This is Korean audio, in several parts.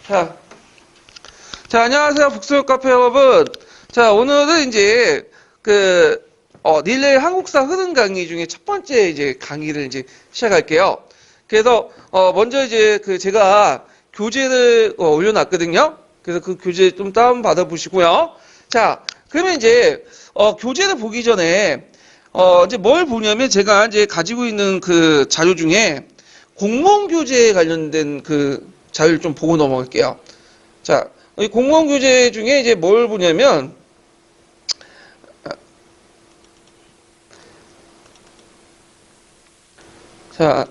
자, 안녕하세요. 북소육 카페 여러분. 자, 오늘은 이제 릴레이 한국사 흐름 강의 중에 첫 번째 이제 강의를 이제 시작할게요. 그래서, 먼저 이제 제가 교재를 올려놨거든요. 그래서 그 교재 좀 다운받아 보시고요. 자, 그러면 이제, 교재를 보기 전에, 이제 뭘 보냐면 제가 이제 가지고 있는 그 자료 중에 공무원 교재에 관련된 그 자료를 좀 보고 넘어갈게요. 자, 이 공무원 교재 중에 이제 뭘 보냐면, 자,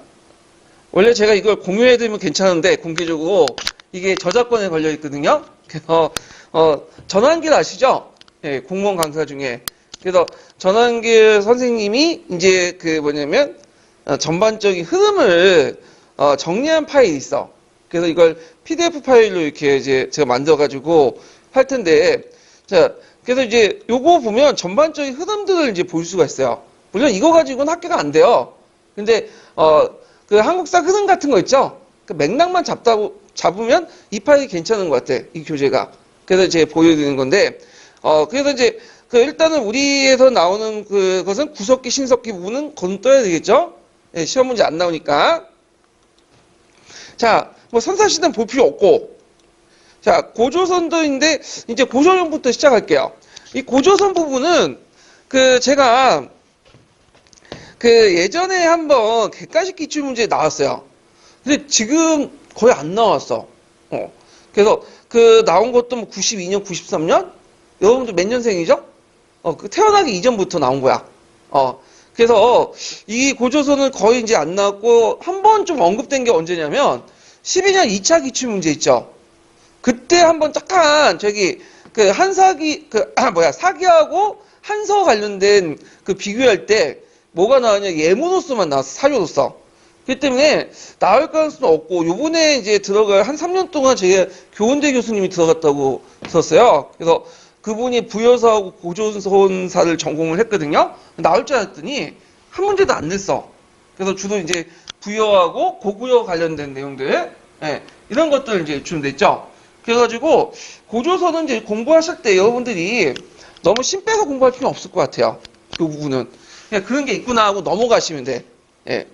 원래 제가 이걸 공유해드리면 괜찮은데, 공개적으로, 이게 저작권에 걸려 있거든요? 그래서, 전환길 아시죠? 예, 공무원 강사 중에. 그래서, 전환길 선생님이 이제 뭐냐면, 전반적인 흐름을, 정리한 파일이 있어. 그래서 이걸 PDF 파일로 이렇게 이제 제가 만들어가지고 할 텐데, 자, 그래서 이제 요거 보면 전반적인 흐름들을 이제 볼 수가 있어요. 물론 이거 가지고는 학교가 안 돼요. 근데, 그 한국사 흐름 같은 거 있죠? 그 맥락만 잡으면 이 파일이 괜찮은 것 같아. 이 교재가. 그래서 이제 보여드리는 건데, 그래서 이제 일단은 우리에서 나오는 그것은 구석기, 신석기 부분은 건떠야 되겠죠? 예, 시험 문제 안 나오니까. 자, 뭐 선사시대는 볼 필요 없고, 자, 고조선도인데 이제 고조선부터 시작할게요. 이 고조선 부분은 제가 예전에 한번 객관식 기출문제 나왔어요. 근데 지금 거의 안 나왔어. 그래서 나온 것도 뭐 92년, 93년? 여러분들 몇 년생이죠? 태어나기 이전부터 나온 거야. 그래서 이 고조선은 거의 이제 안 나왔고 한 번 좀 언급된 게 언제냐면 12년 2차 기출 문제 있죠. 그때 한번 잠깐 사기하고 한서 관련된 비교할 때 뭐가 나왔냐, 예문으로서만 나왔어. 사료로서. 그렇기 때문에 나올 가능성은 없고, 요번에 이제 들어갈 한 3년 동안 제가 교원대 교수님이 들어갔다고 들었어요. 그래서 그분이 부여사하고 고조선사를 전공을 했거든요. 나올 줄 알았더니 한 문제도 안 냈어. 그래서 주로 이제 부여하고 고구려 관련된 내용들, 예, 이런 것들 이제 주로 냈죠. 그래가지고 고조선은 이제 공부하실 때 여러분들이 너무 심 빼서 공부할 필요는 없을 것 같아요. 그 부분은 그냥 그런 게 있구나 하고 넘어가시면 돼. 예.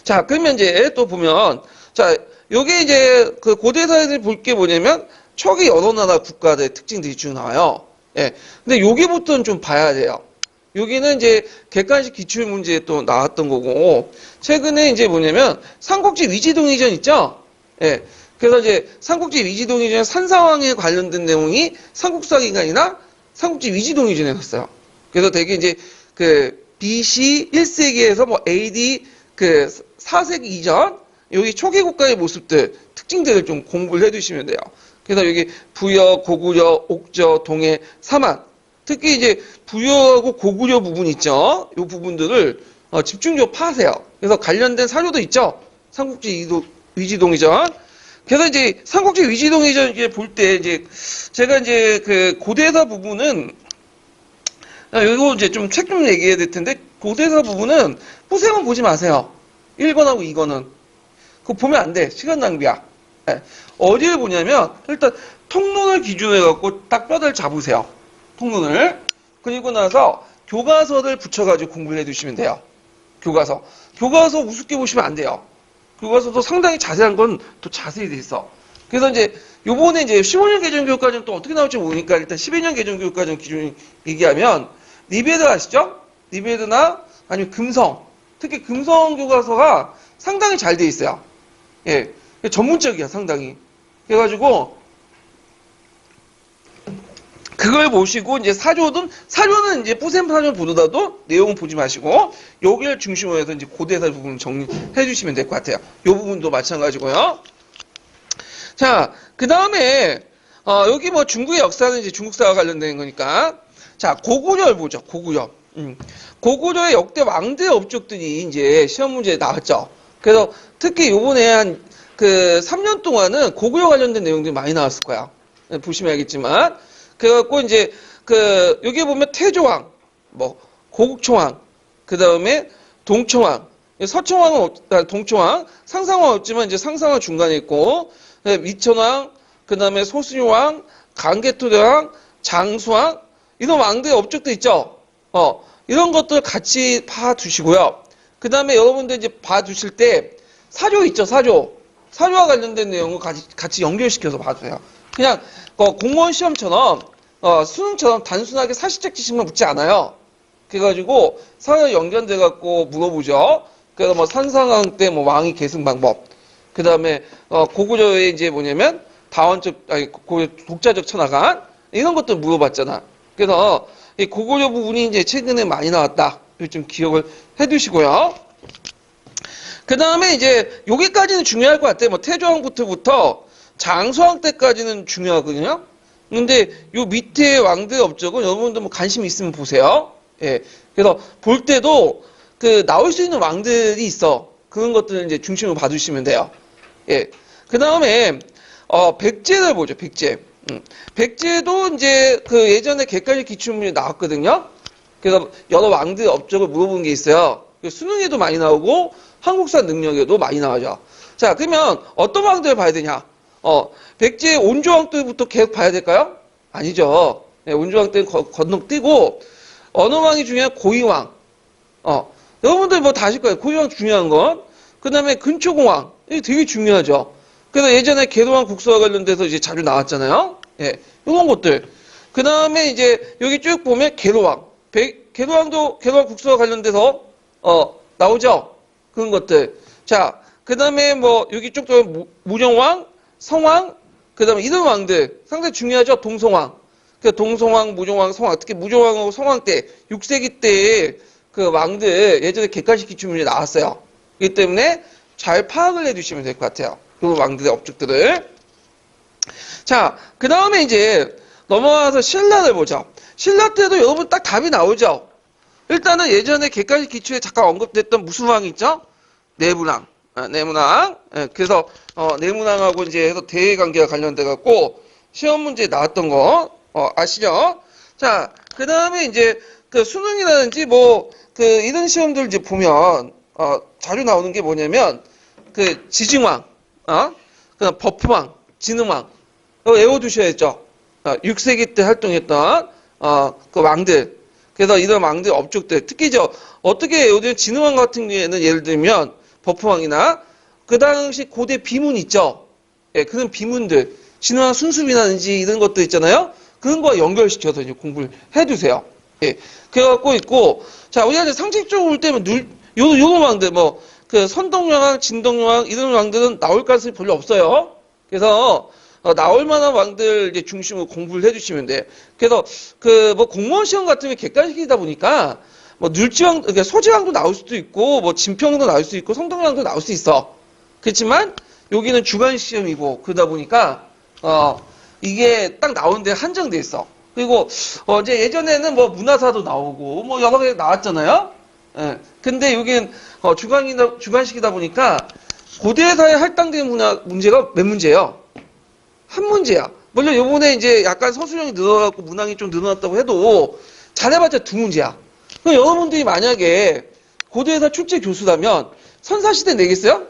자, 그러면 이제 또 보면, 자, 요게 이제 고대사에서 볼 게 뭐냐면 초기 여러 나라 국가들의 특징들이 쭉 나와요. 예. 근데 여기부터는 좀 봐야 돼요. 여기는 이제 객관식 기출 문제에 또 나왔던 거고, 최근에 이제 뭐냐면 삼국지 위지동의전 있죠? 예. 그래서 이제 삼국지 위지동의전 산상황에 관련된 내용이 삼국사기관이나 삼국지 위지동의전에 갔어요. 그래서 되게 이제 BC 1세기에서 뭐 AD 4세기 이전 여기 초기 국가의 모습들 특징들을 좀 공부를 해두시면 돼요. 그래서 여기 부여, 고구려, 옥저, 동해, 사만 특히 이제 부여하고 고구려 부분 있죠. 이 부분들을 집중적으로 파세요. 그래서 관련된 사료도 있죠. 삼국지 위지동의전. 그래서 이제 삼국지 위지동의전 볼 때 이제 제가 이제 고대사 부분은 이거 이제 좀 책 좀 얘기해야 될 텐데 고대사 부분은 후세만 보지 마세요. 1권하고 2권은. 그거 보면 안 돼. 시간 낭비야. 네. 어디를 보냐면 일단 통론을 기준으로 해갖고 딱 뼈를 잡으세요. 통론을. 그리고 나서 교과서를 붙여가지고 공부를 해두시면 돼요. 교과서. 교과서 우습게 보시면 안 돼요. 교과서도 상당히 자세한 건 또 자세히 돼 있어. 그래서 이제 요번에 이제 15년 개정교육과정 또 어떻게 나올지 모르니까 일단 12년 개정교육과정 기준 얘기하면 리베드 아시죠? 리베드나 아니면 금성. 특히 금성 교과서가 상당히 잘 돼 있어요. 예. 전문적이야, 상당히. 그래가지고 그걸 보시고 이제 사료는 이제 뿌셈 사료 보더라도 내용은 보지 마시고 여기를 중심으로 해서 이제 고대사 부분을 정리해 주시면 될 것 같아요. 이 부분도 마찬가지고요. 자, 그 다음에 여기 뭐 중국의 역사는 이제 중국사와 관련된 거니까 자, 고구려를 보죠. 고구려. 고구려의 역대 왕대 업적들이 이제 시험 문제에 나왔죠. 그래서 특히 요번에 한 3년 동안은 고구려 관련된 내용들이 많이 나왔을 거야. 보시면 알겠지만. 그래갖고 이제 여기 보면 태조왕, 뭐 고국초왕, 그 다음에 동초왕, 서초왕은 동초왕, 상상왕 없지만 이제 상상왕 중간에 있고 미천왕, 그 다음에 소순왕, 강개토대왕, 장수왕, 이런 왕들의 업적도 있죠. 이런 것들 같이 봐두시고요. 그 다음에 여러분들 이제 봐두실 때 사조 있죠, 사조. 사조와 관련된 내용을 같이 연결시켜서 봐주세요. 그냥 공무원 시험처럼 수능처럼 단순하게 사실적 지식만 묻지 않아요. 그래가지고 사회 연결돼갖고 물어보죠. 그래서 뭐 산상왕 때 뭐 왕위 계승 방법. 그 다음에 고구려의 이제 뭐냐면 독자적 천하관 이런 것도 물어봤잖아. 그래서 이 고구려 부분이 이제 최근에 많이 나왔다. 좀 기억을 해두시고요. 그 다음에 이제 여기까지는 중요할 것 같아요. 뭐 태조왕부터 장수왕 때까지는 중요하거든요. 근데 요 밑에 왕들의 업적은 여러분들 뭐 관심 있으면 보세요. 예. 그래서 볼 때도 나올 수 있는 왕들이 있어. 그런 것들을 이제 중심으로 봐주시면 돼요. 예. 그 다음에 백제를 보죠. 백제. 백제도 이제 예전에 객관식 기출문제 나왔거든요. 그래서 여러 왕들의 업적을 물어본 게 있어요. 수능에도 많이 나오고 한국사 능력에도 많이 나오죠. 자, 그러면 어떤 왕들을 봐야 되냐? 백제 온조왕 때부터 계속 봐야 될까요? 아니죠. 네, 온조왕 때는 건너뛰고 어느 왕이 중요한 고이왕. 여러분들 뭐 다 아실 거예요. 고이왕 중요한 건. 그 다음에 근초공왕. 이게 되게 중요하죠. 그래서 예전에 계도왕 국서와 관련돼서 이제 자주 나왔잖아요. 예, 이런 것들. 그 다음에 이제 여기 쭉 보면 계도왕. 계도왕도 계도왕 국서와 관련돼서 나오죠. 그런 것들. 자, 그 다음에 뭐 여기 쭉 보면 무정왕, 성왕, 그 다음에 이런 왕들 상당히 중요하죠. 동성왕. 그 동성왕, 무정왕, 성왕. 특히 무정왕하고 성왕 때 6세기 때의 그 왕들 예전에 객관식 기출문제 나왔어요. 그렇기 때문에 잘 파악을 해두시면 될 것 같아요. 그 왕들의 업적들을. 자, 그 다음에 이제 넘어와서 신라를 보죠. 신라 때도 여러분 딱 답이 나오죠. 일단은 예전에 객관식 기출에 잠깐 언급됐던 무슨 왕이 있죠? 내문왕. 내문왕. 그래서 내문왕하고 이제 해서 대외관계가 관련돼 갖고 시험 문제에 나왔던 거 아시죠? 자, 그 다음에 이제 수능이라든지 뭐 이런 시험들 이제 보면 자주 나오는 게 뭐냐면 지증왕, 그다음 버프왕, 진흥왕 이거 외워두셔야죠. 6세기 때 활동했던 그 왕들. 그래서 이런 왕들 업적들 특히 어떻게 요즘 진흥왕 같은 경우에는 예를 들면 버프왕이나 그 당시 고대 비문 있죠. 예, 그런 비문들 진흥왕 순수비라든지 이런 것도 있잖아요. 그런 거 연결시켜서 이제 공부를 해두세요. 예, 그래갖고 있고 자 우리가 이제 상식적으로 볼 때면 요런 왕들 뭐 선동여왕, 진동여왕 이런 왕들은 나올 가능성이 별로 없어요. 그래서 나올 만한 왕들 이제 중심으로 공부를 해주시면 돼. 그래서 뭐 공무원 시험 같은 게 객관식이다 보니까 뭐 늘지왕, 그러니까 소지왕도 나올 수도 있고 뭐 진평도 나올 수 있고 성동여왕도 나올 수 있어. 그렇지만 여기는 주관 시험이고 그러다 보니까 이게 딱 나오는데 한정돼 있어. 그리고 이제 예전에는 뭐 문화사도 나오고 뭐 여러 개 나왔잖아요. 예. 근데 여기는 주관식이다 보니까 고대사에 할당된 문제가 몇 문제예요? 한 문제야. 물론 요번에 이제 약간 서술형이 늘어나고 문항이 좀 늘어났다고 해도 잘해봤자 두 문제야. 그럼 여러분들이 만약에 고대사 출제 교수라면 선사시대 내겠어요?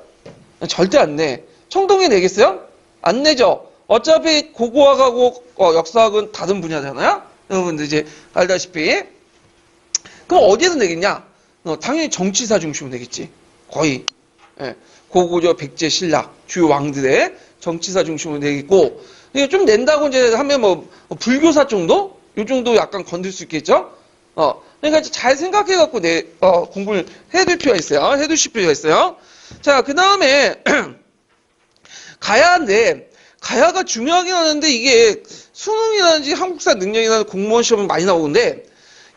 절대 안 내. 청동에 내겠어요? 안 내죠. 어차피 고고학하고 역사학은 다른 분야잖아요. 여러분들 이제 알다시피. 그럼 어디에서 내겠냐? 당연히 정치사 중심으로 내겠지. 거의. 예. 고구려, 백제, 신라 주요 왕들의 정치사 중심으로 내겠고 이게 좀 낸다고 이제 하면 뭐 불교사 정도? 요 정도 약간 건들 수 있겠죠? 그러니까 잘 생각해갖고 공부를 해둘 필요가 있어요. 해두실 필요가 있어요. 자, 그 다음에 가야인데 가야가 중요하긴 하는데 이게 수능이라든지 한국사 능력이나 공무원 시험은 많이 나오는데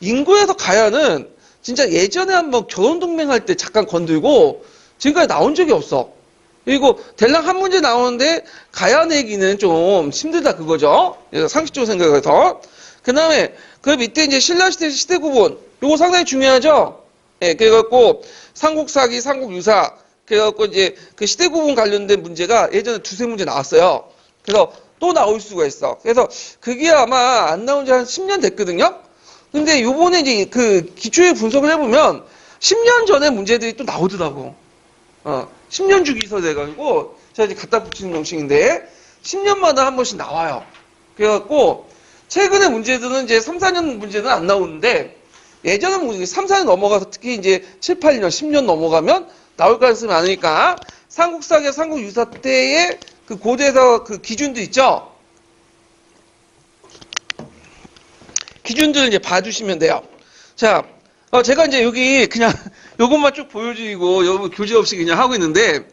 인구에서 가야는 진짜 예전에 한번 결혼동맹할 때 잠깐 건들고 지금까지 나온 적이 없어. 그리고 대략 한 문제 나오는데 가야 내기는 좀 힘들다 그거죠. 상식적으로 생각해서. 그 다음에 그 밑에 이제 신라시대 시대 구분 요거 상당히 중요하죠. 예, 그래갖고 삼국사기, 삼국유사 그래갖고 이제 그 시대 구분 관련된 문제가 예전에 두세 문제 나왔어요. 그래서 또 나올 수가 있어. 그래서 그게 아마 안 나온 지 한 10년 됐거든요. 근데 요번에 이제 그 기초에 분석을 해보면 10년 전에 문제들이 또 나오더라고. 10년 주기서 돼가지고 제가 이제 갖다 붙이는 정식인데 10년마다 한 번씩 나와요. 그래갖고 최근의 문제들은 이제 3, 4년 문제는 안 나오는데 예전은 3, 4년 넘어가서 특히 이제 7, 8년, 10년 넘어가면 나올 가능성이 많으니까 삼국사기, 삼국유사 때의 그 고대에서 그 기준도 있죠? 기준들을 이제 봐주시면 돼요. 자, 제가 이제 여기 그냥 요것만 쭉 보여드리고 여러분 교재 없이 그냥 하고 있는데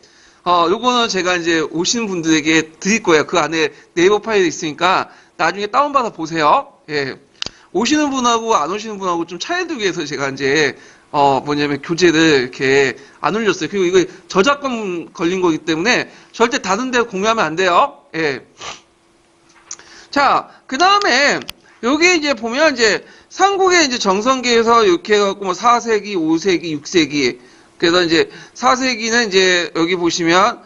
요거는 제가 이제 오시는 분들에게 드릴 거예요. 그 안에 네이버 파일이 있으니까 나중에 다운받아 보세요. 예. 오시는 분하고 안 오시는 분하고 좀 차이를 위해서 제가 이제 뭐냐면 교재를 이렇게 안 올렸어요. 그리고 이거 저작권 걸린 거기 때문에 절대 다른 데 공유하면 안 돼요. 예. 자, 그 다음에 여기 이제 보면 이제 삼국의 이제 정성기에서 이렇게 해갖고 뭐 4세기, 5세기, 6세기. 그래서 이제 4세기는 이제 여기 보시면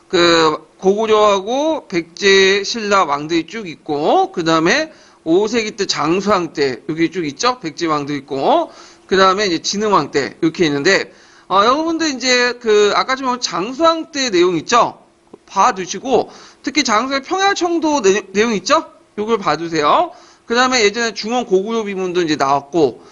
그 고구려하고 백제, 신라 왕들이 쭉 있고 그 다음에 5세기 때 장수왕 때 여기 쭉 있죠? 백제 왕도 있고 그 다음에 이제 진흥왕 때 이렇게 있는데 여러분들 이제 그 아까 좀 보면 장수왕 때 내용 있죠? 봐두시고 특히 장수의 평야청도 내용 있죠? 요걸 봐두세요. 그 다음에 예전에 중원 고구려 비문도 이제 나왔고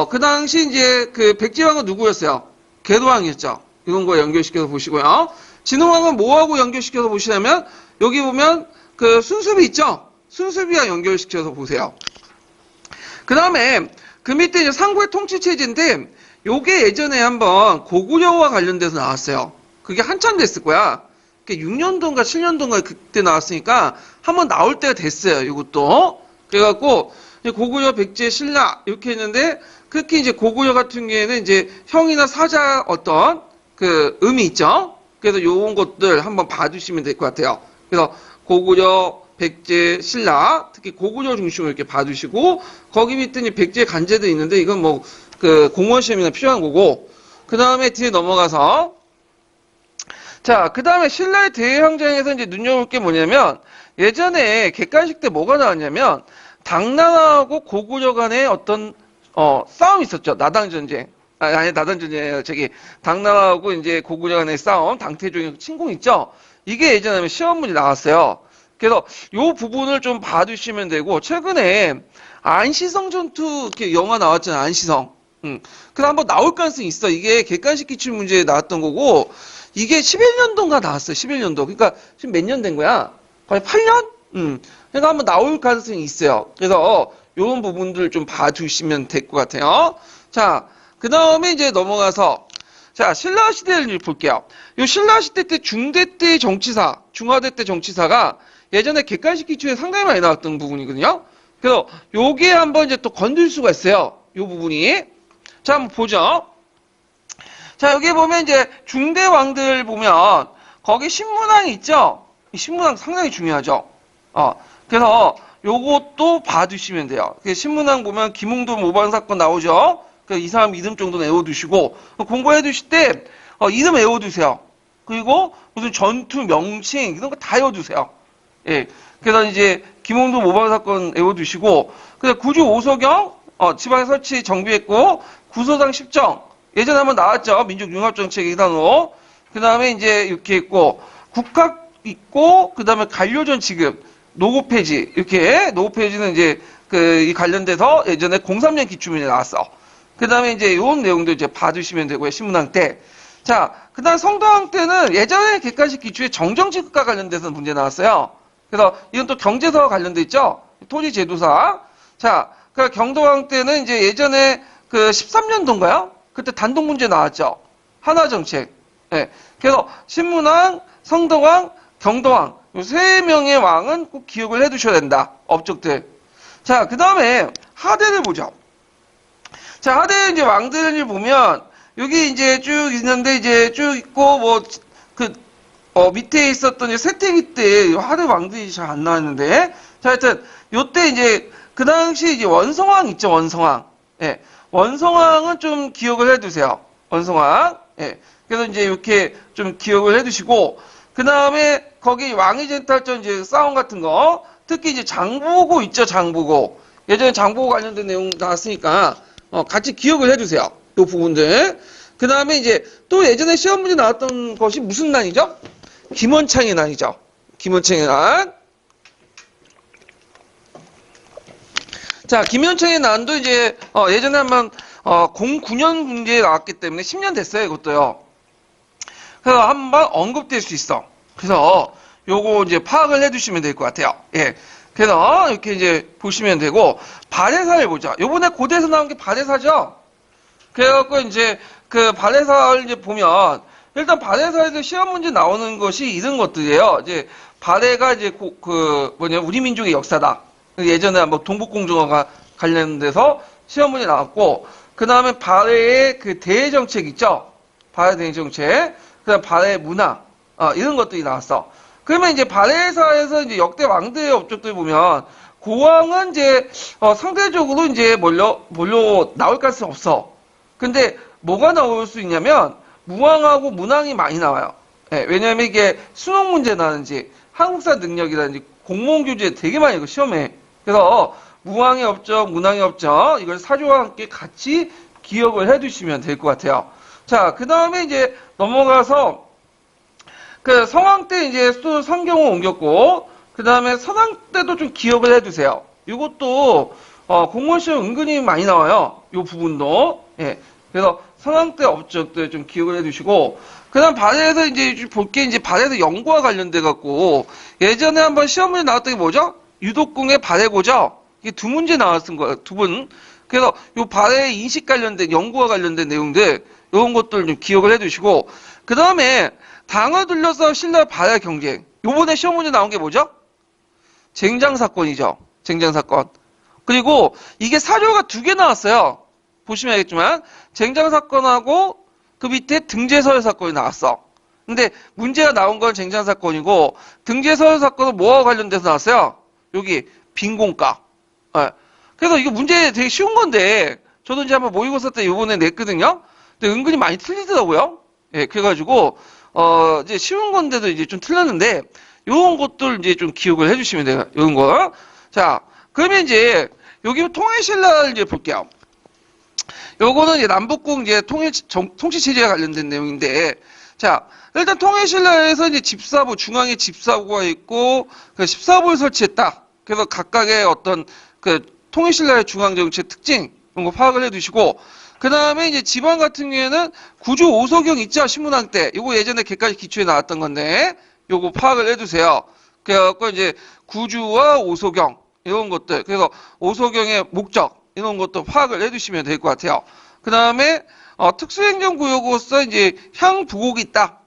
그 당시 이제 그 백제왕은 누구였어요? 계도왕이었죠. 이런 거 연결시켜서 보시고요. 진흥왕은 뭐하고 연결시켜서 보시냐면 여기 보면 그 순수비 있죠? 순수비와 연결시켜서 보세요. 그 다음에 그 밑에 이제 삼국의 통치체제인데 요게 예전에 한번 고구려와 관련돼서 나왔어요. 그게 한참 됐을 거야. 그게 6년도인가 7년도인가 그때 나왔으니까 한번 나올 때가 됐어요. 이것도. 그래갖고 고구려, 백제, 신라 이렇게 했는데 특히 이제 고구려 같은 경우에는 이제 형이나 사자 어떤 그 의미 있죠. 그래서 요런 것들 한번 봐주시면 될 것 같아요. 그래서 고구려, 백제, 신라 특히 고구려 중심으로 이렇게 봐주시고 거기 밑에 이제 백제 간제도 있는데 이건 뭐 그 공무원 시험이나 필요한 거고 그 다음에 뒤에 넘어가서 자, 그 다음에 신라의 대항전에서 이제 눈여볼 게 뭐냐면 예전에 객관식 때 뭐가 나왔냐면 당나라하고 고구려 간의 어떤 싸움이 있었죠. 나당전쟁. 아니 나당전쟁이에요. 저기 당나라하고 이제 고구려 간의 싸움, 당태종의 침공 있죠. 이게 예전에 시험 문제 나왔어요. 그래서 요 부분을 좀 봐두시면 되고 최근에 안시성 전투 이렇게 영화 나왔잖아요. 안시성. 그래서 한번 나올 가능성이 있어. 이게 객관식 기출 문제에 나왔던 거고 이게 11년도인가 나왔어요. 11년도. 그러니까 지금 몇 년 된 거야? 거의 8년? 그러니까 한번 나올 가능성이 있어요. 그래서 이런 부분들 좀 봐주시면 될 것 같아요. 자, 그 다음에 이제 넘어가서 자, 신라 시대를 볼게요. 요 신라 시대 때 중대 때 정치사, 중화대 때 정치사가 예전에 객관식 기출에 상당히 많이 나왔던 부분이거든요. 그래서 요게 한번 이제 또 건들 수가 있어요. 요 부분이. 자, 한번 보죠. 자, 여기 보면 이제 중대 왕들 보면 거기 신문왕이 있죠? 이 신문왕 상당히 중요하죠? 그래서 요것도 봐두시면 돼요. 신문왕 보면 김웅도 모방 사건 나오죠? 이 사람 이름 정도는 외워두시고, 공부해 두실 때, 이름 외워두세요. 그리고 무슨 전투, 명칭, 이런 거 다 외워두세요. 예. 그래서 이제 김웅도 모방 사건 외워두시고, 그래서 구주 오소경, 지방 설치 정비했고, 구소당 10정, 예전에 한번 나왔죠. 민족융합정책 2단으로. 그 다음에 이제 이렇게 있고, 국학 있고, 그 다음에 관료전 지급, 노고 폐지, 이렇게, 노고 폐지는 이제 이 관련돼서 예전에 03년 기출문제 나왔어. 그 다음에 이제 이런 내용도 이제 봐주시면 되고요. 신문왕 때. 자, 그 다음 성도왕 때는 예전에 객관식 기출에 정정지급과 관련돼서 문제 나왔어요. 그래서 이건 또 경제사와 관련돼 있죠. 토지제도사. 자, 그 경도왕 때는 이제 예전에 그 13년도인가요? 그때 단독 문제 나왔죠. 하나정책. 예. 그래서 신문왕, 성도왕, 경도왕 이 세 명의 왕은 꼭 기억을 해두셔야 된다. 업적들. 자, 그 다음에 하대를 보죠. 자, 하대 이제 왕들을 보면 여기 이제 쭉 있는데 이제 쭉 있고 뭐 밑에 있었던 이제 세태기 때 하대 왕들이 잘 안 나왔는데 자, 하여튼 요때 이제 그 당시 이제 원성왕 있죠. 원성왕. 예. 원성왕은 좀 기억을 해두세요. 원성왕. 예. 그래서 이제 이렇게 좀 기억을 해두시고, 그 다음에 거기 왕위쟁탈전 이제 싸움 같은 거, 특히 이제 장보고 있죠, 장보고. 예전에 장보고 관련된 내용 나왔으니까, 같이 기억을 해두세요. 요 부분들. 그 다음에 이제 또 예전에 시험 문제 나왔던 것이 무슨 난이죠? 김원창의 난이죠. 김원창의 난. 자, 김원창의 난도 이제 예전에 한번 09년 문제에 나왔기 때문에 10년 됐어요, 이것도요. 그래서 한번 언급될 수 있어. 그래서 요거 이제 파악을 해두시면 될 것 같아요. 예. 그래서 이렇게 이제 보시면 되고, 발해사를 보자. 요번에 고대에서 나온 게 발해사죠? 그래갖고 이제 그 발해사를 이제 보면, 일단 발해사에서 시험 문제 나오는 것이 이런 것들이에요. 이제 발해가 이제 우리 민족의 역사다. 예전에 뭐 동북공정어가 관련돼서 시험 문제 나왔고, 그 다음에 발해의 그 대외정책 있죠? 발해 대외정책. 그 다음 발해 문화. 이런 것들이 나왔어. 그러면 이제 발해사에서 이제 역대 왕들의 업적들 보면, 고왕은 이제, 상대적으로 이제 몰려 나올 가능성이 없어. 근데 뭐가 나올 수 있냐면, 무왕하고 문왕이 많이 나와요. 예, 왜냐면 이게 수능 문제라든지, 한국사 능력이라든지, 공무원 교재 되게 많이 이거 시험에. 그래서, 무왕의 업적, 문왕의 업적, 이걸 사조와 함께 같이 기억을 해 두시면 될 것 같아요. 자, 그 다음에 이제 넘어가서, 그 성왕 때 이제 또 성경을 옮겼고, 그 다음에 선왕 때도 좀 기억을 해두세요. 이것도 공무원 시험 은근히 많이 나와요. 이 부분도. 예. 그래서 선왕 때 업적들 좀 기억을 해두시고, 그 다음 발해에서 이제 볼게 이제 발해에서 연구와 관련돼 갖고 예전에 한번 시험을 나왔던 게 뭐죠? 유독궁의 발해고죠. 이게 두 문제 나왔은 거예요. 두 분. 그래서 요 발해 인식 관련된 연구와 관련된 내용들 이런 것들 좀 기억을 해두시고, 그 다음에 당을 둘러싸 신라 발해 경쟁. 요번에 시험 문제 나온 게 뭐죠? 쟁장 사건이죠. 쟁장 사건. 그리고 이게 사료가 두 개 나왔어요. 보시면 알겠지만 쟁장 사건하고 그 밑에 등재서열 사건이 나왔어. 근데 문제가 나온 건 쟁장 사건이고 등재서열 사건은 뭐와 관련돼서 나왔어요? 여기 빈공가. 예. 그래서 이거 문제 되게 쉬운 건데 저도 이제 한번 모의고사 때 요번에 냈거든요. 근데 은근히 많이 틀리더라고요. 예, 그래가지고 이제 쉬운 건데도 이제 좀 틀렸는데 요런 것들 이제 좀 기억을 해주시면 돼요. 요런 거. 자, 그러면 이제 여기 통일신라를 이제 볼게요. 요거는 이제 남북국 이제 통치체제와 관련된 내용인데, 자, 일단 통일신라에서 이제 집사부, 중앙에 집사부가 있고, 그 14부를 설치했다. 그래서 각각의 어떤 그 통일신라의 중앙정치의 특징, 이런 거 파악을 해 두시고, 그 다음에 이제 지방 같은 경우에는 구주 오소경 있죠? 신문학 때. 요거 예전에 개까지 기초에 나왔던 건데, 요거 파악을 해 두세요. 그래갖고 이제 구주와 오소경, 이런 것들. 그래서 오소경의 목적, 이런 것도 파악을 해 두시면 될 것 같아요. 그 다음에, 특수행정구역으로서 이제 향부곡이 있다.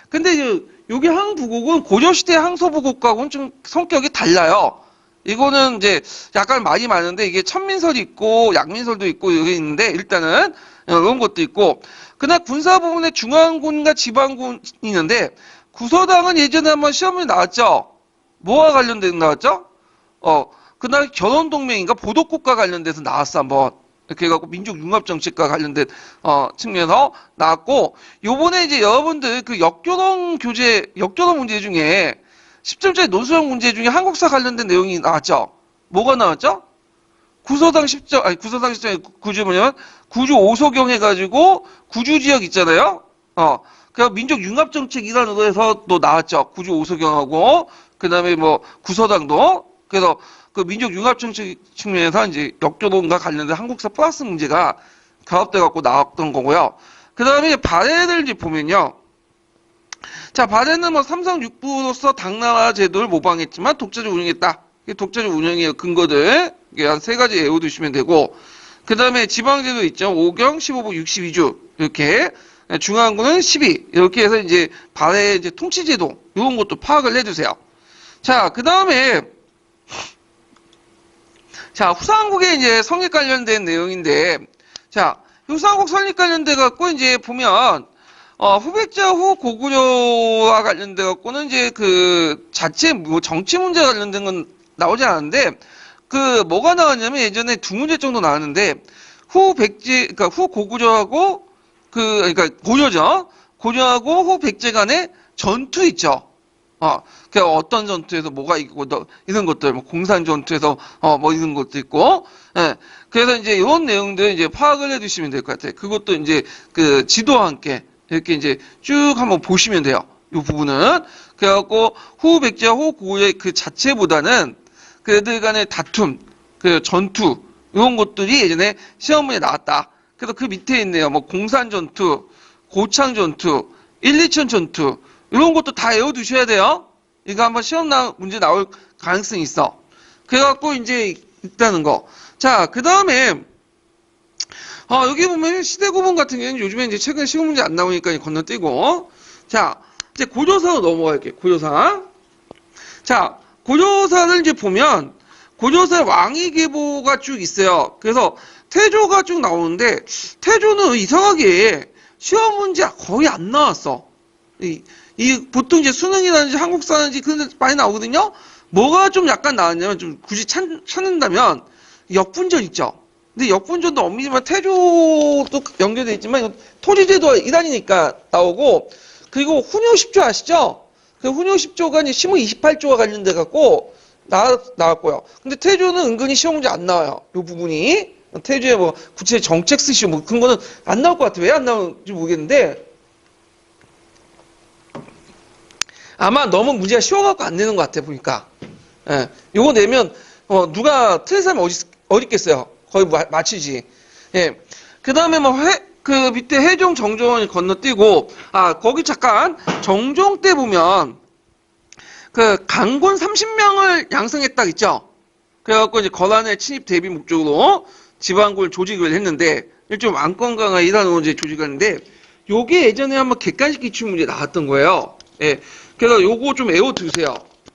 근데 여기 항부곡은 고려시대 항소부곡하고는 좀 성격이 달라요. 이거는 이제 약간 말이 많은데 이게 천민설이 있고 양민설도 있고 여기 있는데 일단은 이런 것도 있고, 그다음 군사 부분에 중앙군과 지방군이 있는데 구서당은 예전에 한번 시험에 나왔죠. 뭐와 관련된 나왔죠? 그날 결혼동맹인가 보도국과 관련돼서 나왔어 한번. 이렇게 해갖고 민족융합정책과 관련된 측면에서 나왔고, 요번에 이제 여러분들 그 역교동 문제 중에 10점짜리 논술형 문제 중에 한국사 관련된 내용이 나왔죠. 뭐가 나왔죠? 구서당 10점, 아니 구서당 10점이 구주 뭐냐면 구주 오소경 해가지고 구주 지역 있잖아요. 그 민족융합정책 일환으로 해서 또 나왔죠. 구주 오소경하고 그 다음에 뭐 구서당도. 그래서 그 민족융합정책 측면에서 이제 역교동과 관련된 한국사 플러스 문제가 결합돼 갖고 나왔던 거고요. 그 다음에 발해를 이제 보면요. 자, 발해는 뭐 삼성 육부로서 당나라 제도를 모방했지만 독자적 운영했다. 독자적 운영의 근거들 한 세 가지 외워두시면 되고, 그 다음에 지방제도 있죠. 5경, 15부, 62주 이렇게, 중앙군은 12 이렇게 해서 이제 발해 이제 통치제도 이런 것도 파악을 해두세요. 자, 그 다음에 자, 후삼국의 이제 성립 관련된 내용인데, 자, 후삼국 설립 관련돼 갖고 이제 보면 후백자 후 고구려와 관련돼 갖고는 이제 그 자체 뭐 정치 문제 관련된 건 나오지 않았는데, 그 뭐가 나왔냐면 예전에 두 문제 정도 나왔는데 그러니까 후 고구려하고 그러니까 고려죠. 고려하고 후 백제 간의 전투 있죠. 그 어떤 전투에서 뭐가 있고 이런 것들, 뭐 공산 전투에서 뭐 이런 것도 있고, 예. 그래서 이제 이런 내용들 이제 파악을 해두시면 될 것 같아요. 그것도 이제 그 지도와 함께 이렇게 이제 쭉 한번 보시면 돼요. 요 부분은. 그래갖고 호우백제와 호우고구려의 그 자체보다는 그들 간의 다툼, 그 전투, 이런 것들이 예전에 시험 문제에 나왔다. 그래서 그 밑에 있네요. 뭐 공산 전투, 고창 전투, 1, 2천 전투, 이런 것도 다 외워두셔야 돼요. 이거 한번 시험 문제 나올 가능성이 있어. 그래갖고 이제 있다는 거. 자, 그 다음에 여기 보면 시대고문 같은 경우는 요즘에 이제 최근에 시험 문제 안 나오니까 건너뛰고. 자, 이제 고조사로 넘어갈게요. 고조사. 자, 고조사를 이제 보면 고조사의 왕위 계보가 쭉 있어요. 그래서 태조가 쭉 나오는데 태조는 이상하게 시험 문제 거의 안 나왔어. 보통 이제 수능이라든지 한국사라든지 그런 데 많이 나오거든요. 뭐가 좀 약간 나왔냐면 좀 굳이 찾는다면 역분전 있죠. 근데 역분전도 엄밀히만 태조도 연결되어 있지만 토지제도 이단이니까 나오고, 그리고 훈요 10조 아시죠? 그 훈요 10조가 이제 시무 28조가 관련돼 갖고 나왔고요. 근데 태조는 은근히 시험 문제 안 나와요. 이 부분이. 태조의 뭐 구체 정책 쓰시오 뭐 그런 거는 안 나올 것 같아요. 왜 안 나오는지 모르겠는데 아마 너무 문제가 쉬워갖고 안 내는 것 같아 보니까. 예, 요거 내면 누가 틀린 사람이 어디 있겠어요. 거의 맞히지. 예. 그 다음에 그 밑에 해종 정종을 건너뛰고, 거기 잠깐, 정종 때 보면, 그 강군 30명을 양성했다 있죠? 그래갖고 이제 거란의 침입 대비 목적으로 지방군을 조직을 했는데, 일종 왕권 강화 일환으로 이제 조직을 했는데, 요게 예전에 한번 객관식 기출 문제 나왔던 거예요. 예. 그래서 요거 좀 외워두세요.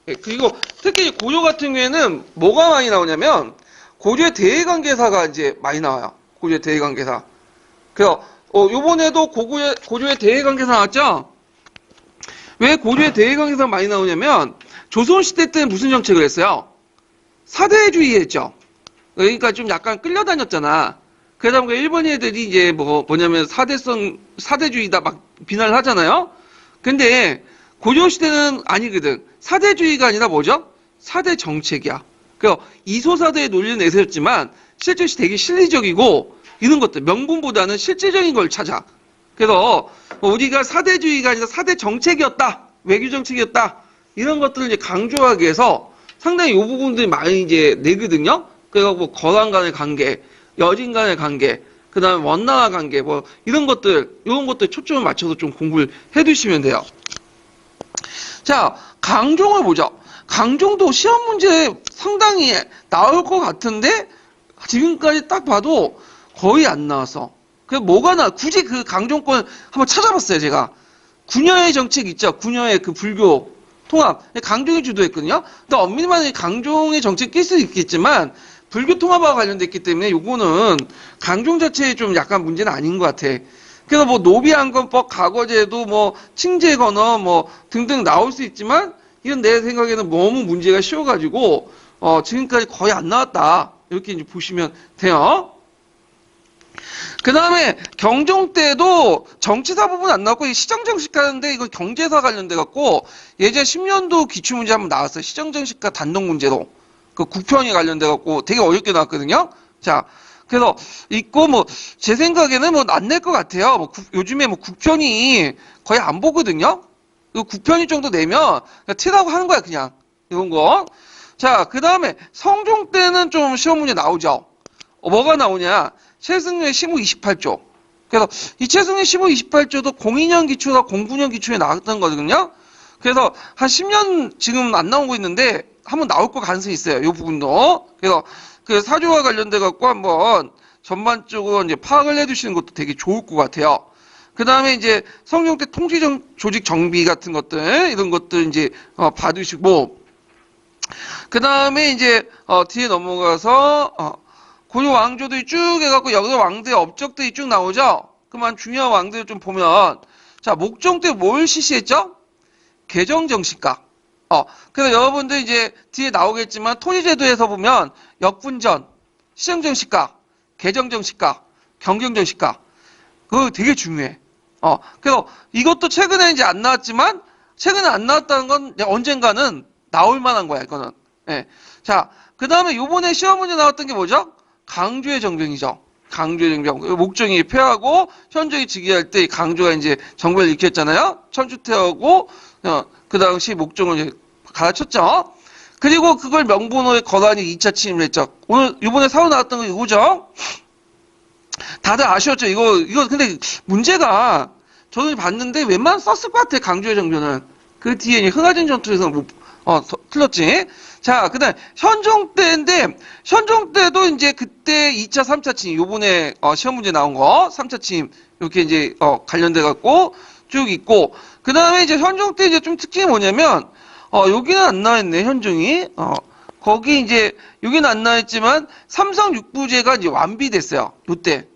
예. 그리고 특히 고조 같은 경우에는 뭐가 많이 나오냐면, 고조의 대외관계사가 이제 많이 나와요. 고조의 대외관계사. 그래서 요번에도 고조의 대외관계사 나왔죠? 왜 고조의 대외관계사가 많이 나오냐면 조선시대 때 무슨 정책을 했어요? 사대주의 했죠. 그러니까 좀 약간 끌려다녔잖아. 그러다 보니까 일본 애들이 이제 뭐냐면 사대주의다 막 비난을 하잖아요. 근데 고조시대는 아니거든. 사대주의가 아니라 뭐죠? 사대 정책이야. 그러니까 이소사대의 논리를 내세웠지만 실제 되게 실리적이고 이런 것들 명분보다는 실질적인 걸 찾아. 그래서 우리가 사대주의가 아니라 사대 정책이었다, 외교 정책이었다 이런 것들을 이제 강조하기 위해서 상당히 이 부분들이 많이 이제 내거든요. 그래서 뭐 거란 간의 관계, 여진 간의 관계, 그다음에 원나라 관계 이런 것들 초점을 맞춰서 좀 공부를 해두시면 돼요. 자, 강종을 보죠. 강종도 시험 문제 상당히 나올 것 같은데 지금까지 딱 봐도 거의 안 나와서. 굳이 그 강종권 한번 찾아봤어요, 제가. 군여의 정책 있죠? 군여의 그 불교 통합. 강종이 주도했거든요. 근데 엄밀히 강종의 정책 낄 수도 있겠지만 불교 통합과 관련됐기 때문에 요거는 강종 자체에 좀 약간 문제는 아닌 것 같아. 그래서 노비안건법, 과거제도 칭제건어 등등 나올 수 있지만 이건 내 생각에는 너무 문제가 쉬워가지고 지금까지 거의 안 나왔다. 이렇게 이제 보시면 돼요. 그 다음에 경종 때도 정치사 부분 안 나왔고 시정정식 하는데 이거 경제사 관련돼 갖고 예전 10년도 기출문제 한번 나왔어요. 시정정식과 단독문제로 그 국평이 관련돼 갖고 되게 어렵게 나왔거든요. 자, 그래서 있고 제 생각에는 안 낼 것 같아요. 요즘에 국평이 거의 안 보거든요. 국평이 정도 내면 티라고 하는 거야 그냥 이런 거. 자, 그 다음에 성종 때는 좀 시험 문제 나오죠. 뭐가 나오냐? 최승유의 시무 28조. 그래서 이 최승유의 시무 28조도 02년 기초나 09년 기초에 나왔던 거거든요. 그래서 한 10년 지금 안 나오고 있는데 한번 나올 거 가능성이 있어요. 이 부분도. 그래서 그 사조와 관련돼 갖고 한번 전반적으로 이제 파악을 해두시는 것도 되게 좋을 것 같아요. 그 다음에 이제 성종 때 통치 조직 정비 같은 것들 이런 것들 이제 봐두시고 그 다음에 이제 뒤에 넘어가서 고려 왕조들이 쭉 해갖고 여기서 왕들의 업적들이 쭉 나오죠. 그만 중요한 왕들을 좀 보면 자 목종 때 뭘 실시했죠? 개정정식가. 그래서 여러분들 이제 뒤에 나오겠지만 토지제도에서 보면 역분전, 시정정식가, 개정정식가, 경경정식가 그거 되게 중요해. 그래서 이것도 최근에 이제 안 나왔지만 최근에 안 나왔다는 건 언젠가는 나올 만한 거야 이거는. 예. 자, 그 다음에 요번에 시험 문제 나왔던 게 뭐죠? 강조의 정병이죠. 강조의 정병. 목종이 패하고 현종이 즉위할 때 강조가 이제 정변을 일으켰잖아요. 천주태하고 그 당시 목적을 이제 가르쳤죠. 그리고 그걸 명분호에 거란이 2차 침입을 했죠. 오늘 이번에 사로 나왔던 거 이거죠. 다들 아셨죠? 이거 근데 문제가 저는 봤는데 웬만하면 썼을 것 같아. 강주의 정변은. 그 뒤에 이제 흥하진 전투에서 틀렸지. 자, 그 다음 현종 때인데 현종 때도 이제 그때 2차, 3차 침입 요번에 시험 문제 나온 거 3차 침입 이렇게 이제 관련돼 갖고 쭉 있고 그 다음에 이제 현종 때 이제 좀 특징이 뭐냐면 여기는 안 나와있네 현종이 거기 이제 여기는 안 나와있지만 삼성 육부제가 이제 완비됐어요. 요때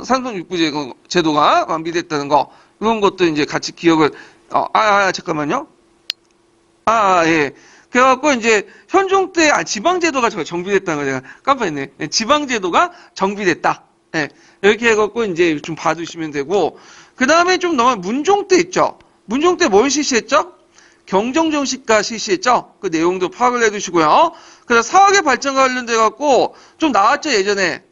삼성 육부제 제도가 완비됐다는 거 이런 것도 이제 같이 기억을 잠깐만요. 예. 그래갖고 이제 현종 때 지방제도가 정비됐다는 거 제가 깜빡했네. 예, 지방제도가 정비됐다. 예. 이렇게 해갖고 이제 좀 봐두시면 되고 그 다음에 좀 넘어 문종 때 있죠. 문종 때 뭘 실시했죠? 경정정식가 실시했죠. 그 내용도 파악을 해두시고요. 그래서 사학의 발전과 관련돼 갖고 좀 나왔죠 예전에.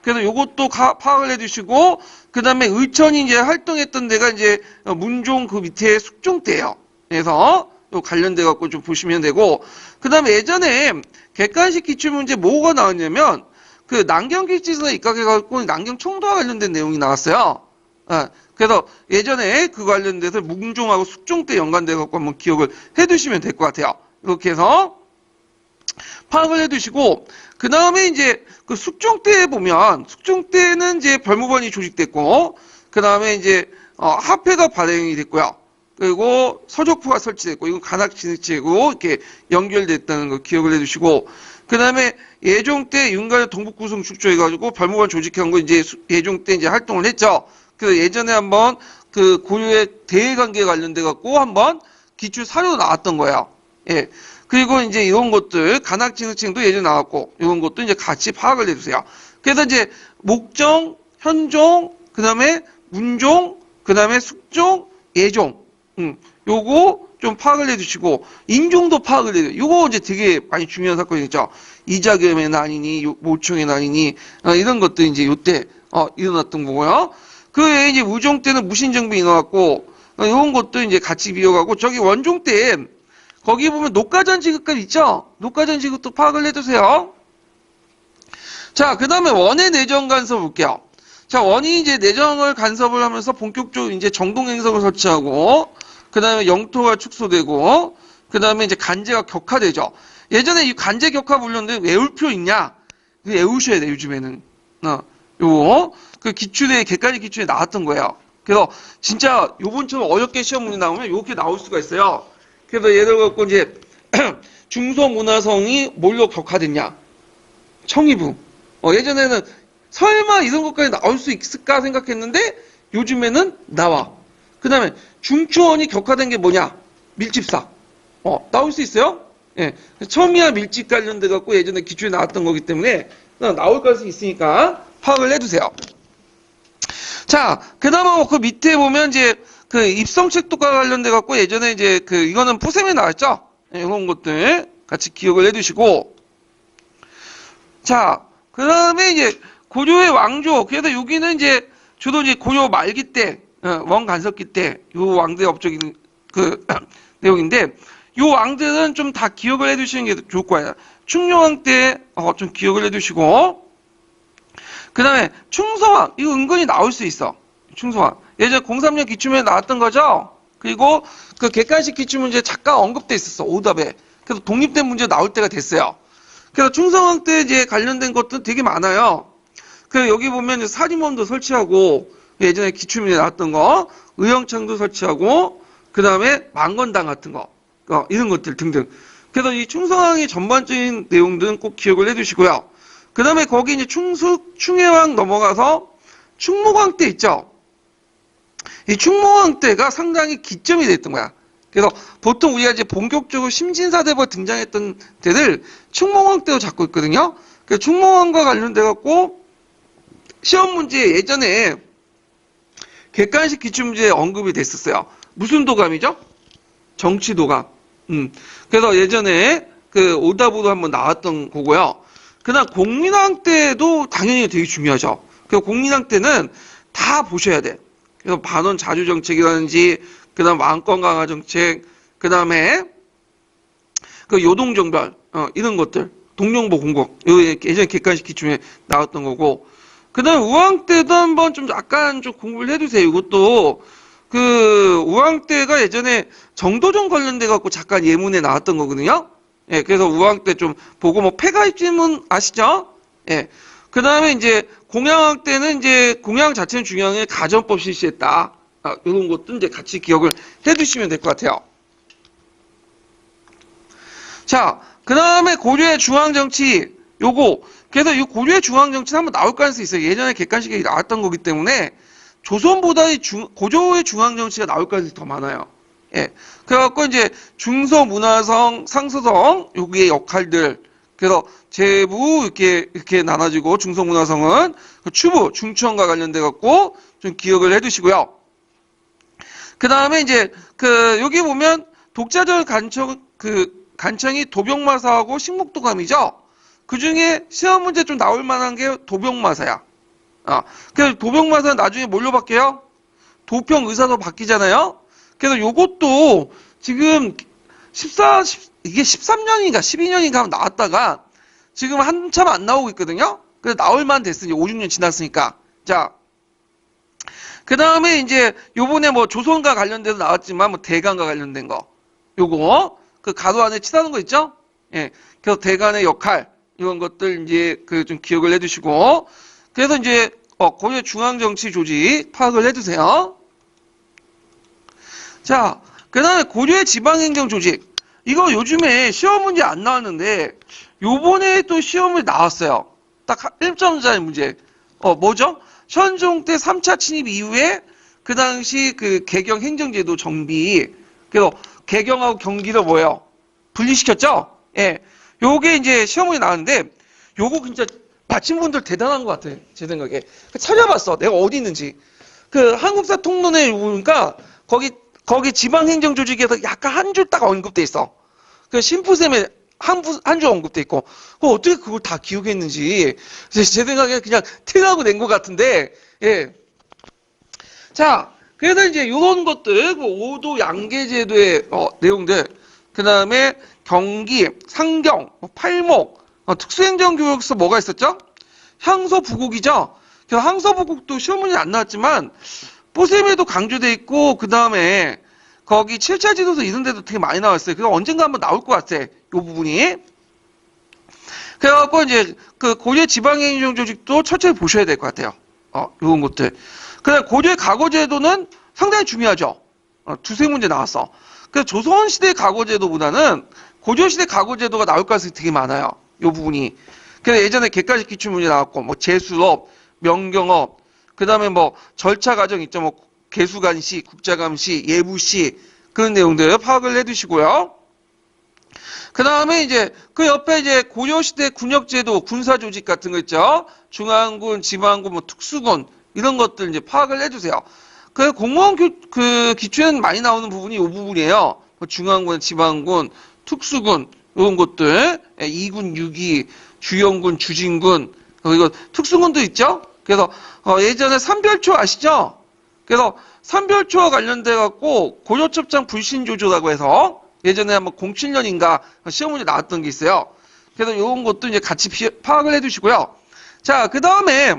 그래서 요것도 파악을 해두시고 그 다음에 의천이 이제 활동했던 데가 이제 문종 그 밑에 숙종 때예요. 그래서 요 관련돼 갖고 좀 보시면 되고 그 다음에 예전에 객관식 기출문제 뭐가 나왔냐면 그 남경길지선에 입각해 갖고 남경 총도와 관련된 내용이 나왔어요. 그래서 예전에 그 관련돼서 문종하고 숙종 때 연관돼 갖고 한번 기억을 해두시면 될 것 같아요. 이렇게 해서 파악을 해두시고 그 다음에 이제 그 숙종 때 보면 숙종 때는 이제 별무반이 조직됐고 그 다음에 이제 합회가 발행이 됐고요. 그리고 서족포가 설치됐고 이건 간악진흥체고 이렇게 연결됐다는 거 기억을 해두시고 그 다음에 예종 때 윤관의 동북구성 축조해가지고 별무반 조직한 거 이제 예종 때 이제 활동을 했죠. 그 예전에 한번 그 고려의 대외관계에 관련돼 갖고 한번 기출 사료도 나왔던 거예요. 예. 그리고 이제 이런 것들 간악진흥층도 예전에 나왔고 이런 것도 이제 같이 파악을 해주세요. 그래서 이제 목종, 현종, 그 다음에 문종, 그 다음에 숙종, 예종, 요거 좀 파악을 해주시고 인종도 파악을 해요. 요거 이제 되게 많이 중요한 사건이죠. 이자겸의 난이니, 모총의 난이니 이런 것도 이제 요때 일어났던 거고요. 그 외에 이제 우종 때는 무신정비 일어났고 이런 것도 이제 같이 비워가고 저기 원종 때 거기 보면 녹가전 지급값 있죠? 녹가전 지급도 파악을 해두세요. 자, 그 다음에 원의 내정 간섭 볼게요. 자, 원이 이제 내정을 간섭을 하면서 본격적으로 이제 정동 행성을 설치하고, 그 다음에 영토가 축소되고, 그 다음에 이제 간제가 격화되죠. 예전에 이 간제 격화 불렸는데 외울 필요 있냐? 외우셔야 돼, 요즘에는. 요거. 그 기출에, 객관식 기출에 나왔던 거예요. 그래서 진짜 요번처럼 어렵게 시험 문제 나오면 이렇게 나올 수가 있어요. 그래서 예를 들어 이제 중소문화성이 뭘로 격화됐냐? 청이부. 예전에는 설마 이런 것까지 나올 수 있을까 생각했는데 요즘에는 나와. 그 다음에 중추원이 격화된 게 뭐냐? 밀집사. 나올 수 있어요? 예. 첨이와 밀집 관련돼 갖고 예전에 기출에 나왔던 거기 때문에 나올 가능성이 있으니까 파악을 해두세요. 자, 그 다음에 그 밑에 보면 이제 그 입성책도과 관련돼 갖고 예전에 이제 그 이거는 포셈에 나왔죠? 네, 이런 것들 같이 기억을 해두시고 자, 그 다음에 이제 고려의 왕조 그래서 여기는 이제 주로 이제 고려 말기 때 원간섭기 때 요 왕들의 업적인 그 내용인데 요 왕들은 좀 다 기억을 해두시는 게 좋을 거예요. 충녕왕 때 좀 기억을 해두시고 그 다음에 충성왕 이거 은근히 나올 수 있어. 충성왕 예전 03년 기출문제 나왔던 거죠. 그리고 그 객관식 기출문제 잠깐 언급돼 있었어 오답에. 그래서 독립된 문제 나올 때가 됐어요. 그래서 충성왕 때 이제 관련된 것도 되게 많아요. 그 여기 보면 사림원도 설치하고 예전에 기출문제 나왔던 거 의영창도 설치하고 그 다음에 망건당 같은 거 이런 것들 등등. 그래서 이 충성왕의 전반적인 내용들은 꼭 기억을 해두시고요. 그 다음에 거기 이제 충해왕 넘어가서 충무왕 때 있죠. 이 충무왕 때가 상당히 기점이 됐던 거야. 그래서 보통 우리가 이제 본격적으로 심진사대부가 등장했던 때를 충무왕 때로 잡고 있거든요. 그 충무왕과 관련돼 갖고 시험 문제 예전에 객관식 기출문제에 언급이 됐었어요. 무슨 도감이죠? 정치도감. 그래서 예전에 그 오답으로 한번 나왔던 거고요. 그다음 공민왕 때도 당연히 되게 중요하죠. 그 공민왕 때는 다 보셔야 돼. 그래서 반원 자주정책이라든지 그 다음 왕권 강화 정책, 그 다음에 그 요동정별, 이런 것들, 동령보 공격, 예전에 객관식 기준에 나왔던 거고, 그 다음 우왕 때도 한번 좀 약간 좀 공부를 해두세요. 이것도, 우왕 때가 예전에 정도전 관련돼 갖고 잠깐 예문에 나왔던 거거든요. 예, 그래서 우왕 때 좀 보고, 뭐, 폐가입지문 아시죠? 예. 그 다음에 이제 공양왕 때는 이제 공양 자체는 중요한 게 가전법 실시했다. 이런 것도 이제 같이 기억을 해 두시면 될 것 같아요. 자, 그 다음에 고려의 중앙정치, 요거. 그래서 이 고려의 중앙정치는 한번 나올 가능성이 있어요. 예전에 객관식에 나왔던 거기 때문에 조선보다 고조의 중앙정치가 나올 가능성이 더 많아요. 예. 그래갖고 이제 중서문화성, 상서성, 여기의 역할들. 그래서 제부 이렇게 나눠지고 중서문화성은 추부, 중추원과 관련돼 갖고 좀 기억을 해두시고요. 그 다음에 이제 여기 보면 독자적 간청이 도병마사하고 식목도감이죠. 그 중에 시험 문제 좀 나올 만한 게 도병마사야. 그래서 도병마사는 나중에 뭘로 바뀌어요? 도평의사로 바뀌잖아요. 그래서 요것도 지금 이게 13년인가 12년인가 나왔다가 지금 한참 안 나오고 있거든요. 그래서 나올만 됐으니 5, 6년 지났으니까. 자, 그 다음에 이제 요번에 뭐 조선과 관련돼서 나왔지만 뭐 대간과 관련된 거. 요거 가로 안에 칠하는 거 있죠? 예. 그래서 대간의 역할 이런 것들 이제 좀 기억을 해두시고 그래서 이제 고려 중앙정치 조직 파악을 해두세요. 자, 그 다음에 고려의 지방행정 조직. 이거 요즘에 시험 문제 안 나왔는데 요번에 또 시험을 나왔어요. 딱 1점짜리 문제. 뭐죠? 현종 때 3차 침입 이후에 그 당시 개경 행정제도 정비. 그래서 개경하고 경기를 뭐예요? 분리시켰죠? 예. 요게 이제 시험문제 나왔는데 요거 진짜 받침분들 대단한 것 같아. 제 생각에. 찾아봤어. 내가 어디 있는지. 한국사 통론에 보니까 거기 지방행정조직에서 약간 한 줄 딱 언급돼 있어. 심부쌤에 한 줄 언급돼 있고. 어떻게 그걸 다 기억했는지. 제 생각에 그냥 티나고 낸 것 같은데, 예. 자, 그래서 이제 요런 것들, 5도 양계제도의 내용들, 그 다음에 경기, 상경, 팔목, 특수행정교육서 뭐가 있었죠? 향서부국이죠? 그래서 향서부국도 시험 문제 안 나왔지만, 뽀셈에도 강조돼 있고, 그 다음에 거기 7차 지도서 이런 데도 되게 많이 나왔어요. 그래서 언젠가 한번 나올 것 같아. 요 부분이. 그래갖고 이제 고려 지방행정조직도 철저히 보셔야 될 것 같아요. 요런 것들. 그 다음에 고려의 과거제도는 상당히 중요하죠. 두세 문제 나왔어. 그래서 조선시대 과거제도보다는 고려시대 과거제도가 나올 가능성이 되게 많아요. 요 부분이. 그래서 예전에 객관식 기출문제 나왔고, 뭐 재수업, 명경업, 그 다음에 뭐 절차 과정 있죠. 뭐 개수관시, 국자감시, 예부시 그런 내용들 파악을 해두시고요. 그 다음에 이제 옆에 이제 고려시대 군역제도, 군사조직 같은 거 있죠. 중앙군, 지방군, 뭐 특수군 이런 것들 이제 파악을 해주세요. 공무원 기출에는 많이 나오는 부분이 이 부분이에요. 뭐 중앙군, 지방군, 특수군 이런 것들, 2군, 6기, 주영군, 주진군 그리고 특수군도 있죠. 그래서 예전에 삼별초 아시죠? 그래서 삼별초와 관련돼 갖고 고려첩장 불신조조라고 해서 예전에 한번 07년인가 시험 문제 나왔던 게 있어요. 그래서 이런 것도 이제 같이 파악을 해두시고요. 자, 그 다음에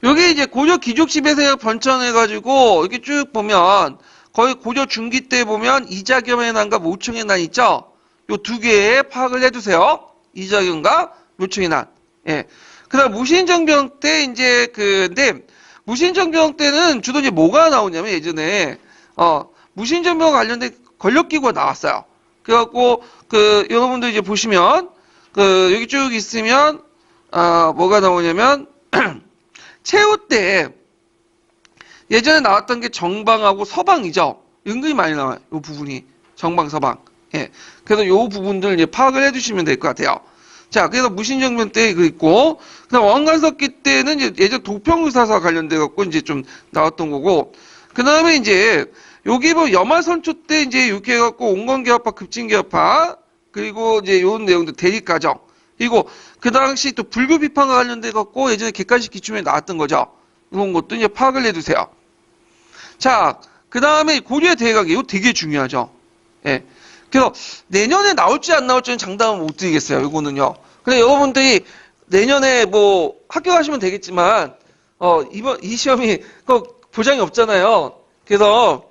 여기 이제 고려 귀족시대에서 번창해가지고 이렇게 쭉 보면 거의 고려 중기 때 보면 이자겸의 난과 모청의 난 있죠? 요 두 개에 파악을 해두세요. 이자겸과 모청의 난. 예. 그 다음 무신정병 때 이제 근데 무신정병 때는 주로 이제 뭐가 나오냐면 예전에 무신정병 관련된 권력기구가 나왔어요. 그래갖고 여러분들 이제 보시면 여기 쭉 있으면 뭐가 나오냐면 최후 때 예전에 나왔던 게 정방하고 서방이죠. 은근히 많이 나와요. 이 부분이 정방 서방. 예. 그래서 이 부분들 이제 파악을 해주시면 될 것 같아요. 자, 그래서 무신정변 때 있고, 그다음 왕관석기 때는 이제 예전 도평의사사 관련돼 갖고 이제 좀 나왔던 거고, 그 다음에 이제 여기 뭐 여마선초 때 이제 이렇게 해갖고 온건개혁파, 급진개혁파, 그리고 이제 요런 내용들 대립과정, 그리고 그 당시 또 불교 비판과 관련돼 갖고 예전에 객관식 기출에 나왔던 거죠. 이런 것도 이제 파악을 해두세요. 자, 그 다음에 고려의 대외관계, 이거 되게 중요하죠. 예. 그래서 내년에 나올지 안 나올지는 장담은 못 드리겠어요. 이거는요. 근데 여러분들이 내년에 뭐 학교 가시면 되겠지만, 이 시험이 보장이 없잖아요. 그래서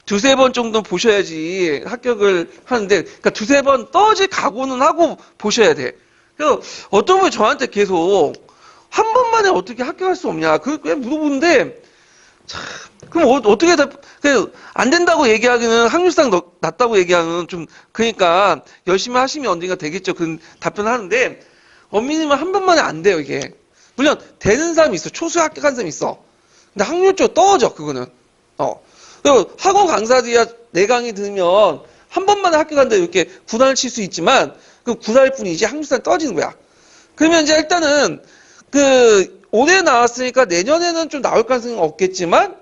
두세 번 정도 보셔야지 합격을 하는데, 그러니까 두세 번 떨어질 각오는 하고 보셔야 돼. 그래서 어떤 분이 저한테 계속 한 번만에 어떻게 합격할 수 없냐, 그냥 물어보는데, 참, 그럼 어떻게 안 된다고 얘기하기는 확률상 낮다고 얘기하는 좀, 그러니까 열심히 하시면 언젠가 되겠죠. 그 답변을 하는데, 엄민님은 한 번만에 안 돼요, 이게. 물론 되는 사람이 있어. 초수에 합격한 사람이 있어. 근데 확률적으로 떨어져, 그거는. 그리고 학원 강사들이야 내 강의 들으면 한 번만에 합격한다 이렇게 구단을 칠 수 있지만 그 구단일 뿐이지 확률상 떨어지는 거야. 그러면 이제 일단은 올해 나왔으니까 내년에는 좀 나올 가능성은 없겠지만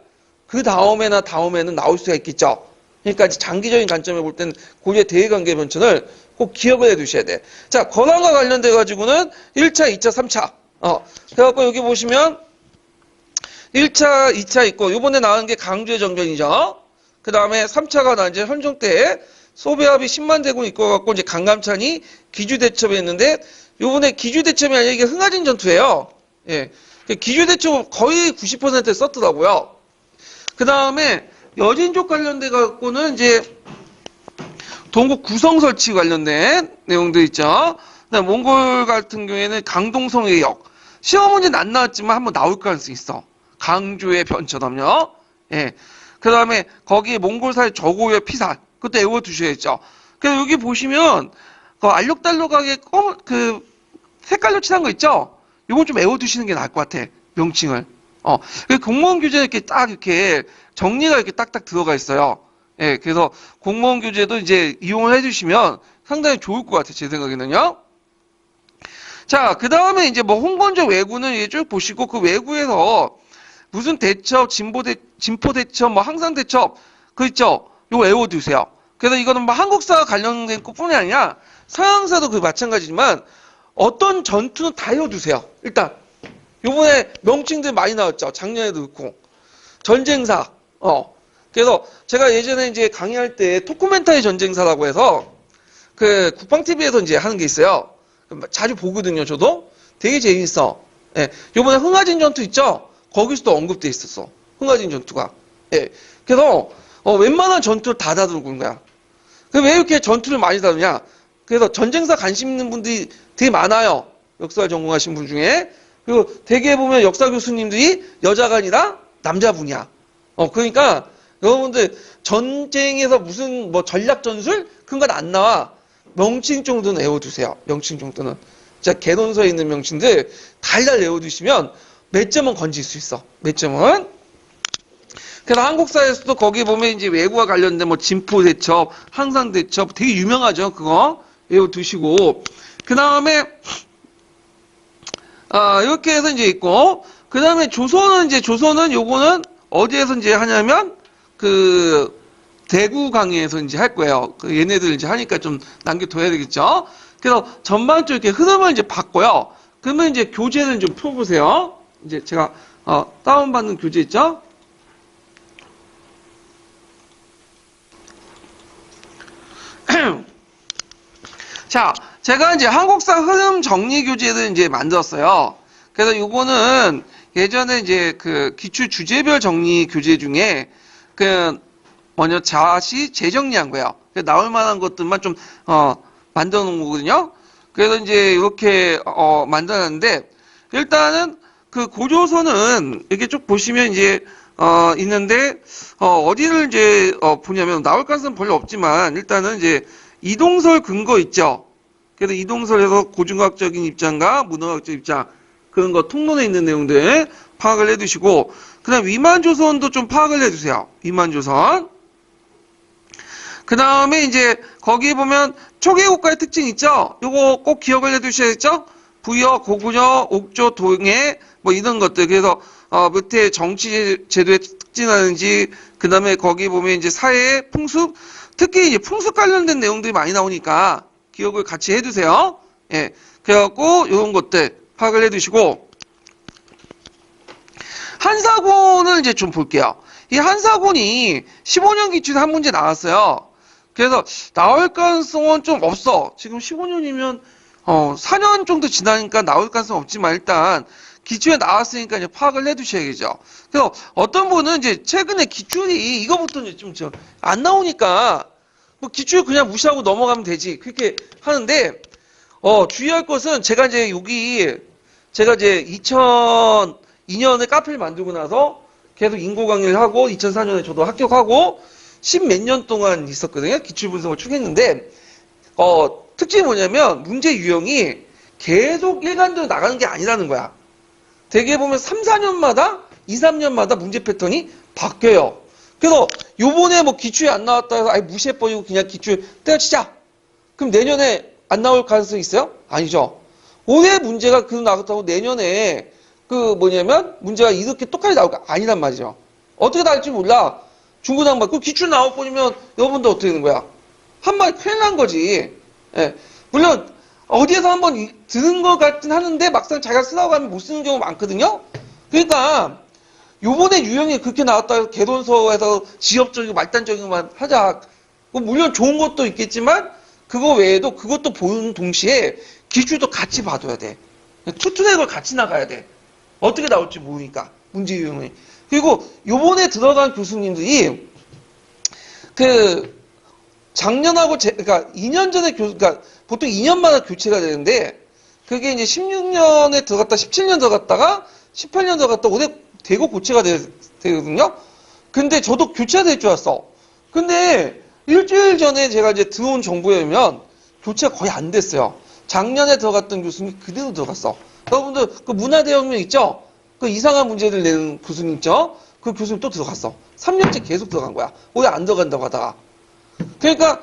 그 다음에는 나올 수가 있겠죠. 그러니까 이제 장기적인 관점에 볼 때는 고려 대외관계 변천을 꼭 기억을 해 두셔야 돼. 자, 권한과 관련돼 가지고는 1차, 2차, 3차. 그래갖고 여기 보시면 1차, 2차 있고 요번에 나온 게 강주의 정전이죠. 그 다음에 3차가 나 이제 현종 때 소배합이 10만 대군 있고 갖고 이제 강감찬이 기주대첩에 했는데 요번에 기주대첩이 아니라 이게 흥하진 전투예요. 예. 기주대첩 거의 90% 썼더라고요. 그 다음에 여진족 관련돼 갖고는 이제 동국 구성 설치 관련된 내용들 있죠. 그다음 몽골 같은 경우에는 강동성의 역. 시험 문제는 안 나왔지만 한번 나올 가능성이 있어. 강조의 변처럼요. 예. 그 다음에 거기에 몽골사의 저고의 피살. 그것도 외워두셔야죠. 그래서 여기 보시면 그 알록달록하게 색깔로 칠한 거 있죠? 이건 좀 외워두시는 게 나을 것 같아. 명칭을. 공무원 교재는 이렇게 딱 이렇게 정리가 이렇게 딱딱 들어가 있어요. 예. 그래서 공무원 교재도 이제 이용을 해주시면 상당히 좋을 것 같아요. 제 생각에는요. 자, 그 다음에 이제 뭐 홍건조 외구는 쭉 보시고 그 외구에서 무슨 대첩, 진포 대첩, 뭐 항상 대첩, 그 있죠? 요거 외워두세요. 그래서 이거는 뭐 한국사와 관련된 것뿐이 아니라 서양사도 그 마찬가지지만 어떤 전투는 다 외워두세요. 일단 요번에 명칭들 많이 나왔죠. 작년에도 그렇고 전쟁사. 그래서 제가 예전에 이제 강의할 때 토크멘터리 전쟁사라고 해서 그 국방TV에서 이제 하는 게 있어요. 자주 보거든요, 저도. 되게 재밌어. 예. 요번에 흥하진 전투 있죠? 거기서도 언급돼 있었어. 흥하진 전투가. 예. 그래서, 웬만한 전투를 다 다루고 있는 거야. 왜 이렇게 전투를 많이 다루냐? 그래서 전쟁사 관심 있는 분들이 되게 많아요. 역사를 전공하신 분 중에. 그리고 대개 보면 역사 교수님들이 여자가 아니라 남자분이야. 그러니까 여러분들 전쟁에서 무슨 뭐 전략 전술? 그런 건 안 나와. 명칭 정도는 외워두세요. 명칭 정도는. 자, 개론서에 있는 명칭들 달달 외워두시면 몇 점은 건질 수 있어. 몇 점은. 그래서 한국사에서도 거기 보면 이제 외구와 관련된 뭐 진포대첩, 항상대첩 되게 유명하죠. 그거 외워두시고. 그 다음에, 이렇게 해서 이제 있고. 그 다음에 조선은 요거는 어디에서 이제 하냐면, 대구 강의에서 이제 할 거예요. 얘네들 이제 하니까 좀 남겨둬야 되겠죠. 그래서 전반적으로 이렇게 흐름을 이제 봤고요. 그러면 이제 교재를 좀 펴보세요. 이제 제가, 다운받는 교재 있죠? 자, 제가 이제 한국사 흐름 정리 교재를 이제 만들었어요. 그래서 요거는 예전에 이제 기출 주제별 정리 교재 중에 먼저 자시 재정리한 거예요. 나올 만한 것들만 좀, 만들어 놓은 거거든요. 그래서 이제 이렇게, 만들었는데, 일단은 고조선은 이렇게 쭉 보시면 이제, 있는데, 어디를 이제, 보냐면 나올 가능성은 별로 없지만, 일단은 이제 이동설 근거 있죠. 그래서 이동설에서 고중학적인 입장과 문화학적 입장, 그런 거 통론에 있는 내용들 파악을 해두시고, 그 다음 위만조선도 좀 파악을 해두세요. 위만조선. 그 다음에 이제 거기 보면 초계국가의 특징 있죠? 요거 꼭 기억을 해두셔야겠죠? 부여, 고구려, 옥조, 동해 뭐 이런 것들. 그래서 밑에 정치 제도의 특징이라든지 그 다음에 거기 보면 이제 사회, 풍습, 특히 이제 풍습 관련된 내용들이 많이 나오니까 기억을 같이 해두세요. 예, 그래갖고 이런 것들 파악을 해두시고 한사고는 이제 좀 볼게요. 이 한사군이 15년 기출에 한 문제 나왔어요. 그래서 나올 가능성은 좀 없어. 지금 15년이면 4년 정도 지나니까 나올 가능성 없지만 일단 기출에 나왔으니까 이제 파악을 해두셔야겠죠. 그래서 어떤 분은 이제 최근에 기출이 이거부터 이제 좀 안 나오니까 뭐 기출 그냥 무시하고 넘어가면 되지 그렇게 하는데 주의할 것은 제가 이제 여기 제가 이제 2002년에 카페를 만들고 나서 계속 인고 강의를 하고 2004년에 저도 합격하고 10 몇 년 동안 있었거든요. 기출 분석을 쭉 했는데 특징이 뭐냐면 문제 유형이 계속 일관적으로 나가는 게 아니라는 거야. 대개 보면 3, 4년마다 2, 3년마다 문제 패턴이 바뀌어요. 그래서 요번에 뭐 기출이 안 나왔다 해서 아예 무시해버리고 그냥 기출 때려치자. 그럼 내년에 안 나올 가능성이 있어요? 아니죠. 올해 문제가 그 나왔다고 내년에 그 뭐냐면 문제가 이렇게 똑같이 나올 거 아니란 말이죠. 어떻게 나올지 몰라. 중고등학교 그 기출 나올 뿐이면 여러분들 어떻게 되는 거야? 한 마리 큰일 난 거지. 예. 물론 어디에서 한번 들은 것 같긴 하는데 막상 자기가 쓰라고 하면 못 쓰는 경우가 많거든요. 그러니까 요번에 유형이 그렇게 나왔다 해서 개론서에서 지엽적이고 말단적이고만 하자. 물론 좋은 것도 있겠지만 그거 외에도 그것도 보는 동시에 기출도 같이 봐둬야 돼. 투투랙을 같이 나가야 돼. 어떻게 나올지 모르니까 문제 유형이. 그리고 요번에 들어간 교수님들이 그 작년하고 그러니까 2년 전에 그러니까 보통 2년마다 교체가 되는데 그게 이제 16년에 들어갔다 17년 들어갔다가 18년 들어갔다 올해 대거 교체가 되거든요. 근데 저도 교체가 될 줄 알았어. 근데 일주일 전에 제가 이제 들어온 정보에 의하면 교체가 거의 안 됐어요. 작년에 들어갔던 교수님이 그대로 들어갔어. 여러분들 그 문화대혁명 있죠? 그 이상한 문제를 내는 교수님 있죠? 그 교수님 또 들어갔어. 3년째 계속 들어간 거야. 올해 안 들어간다고 하다가. 그러니까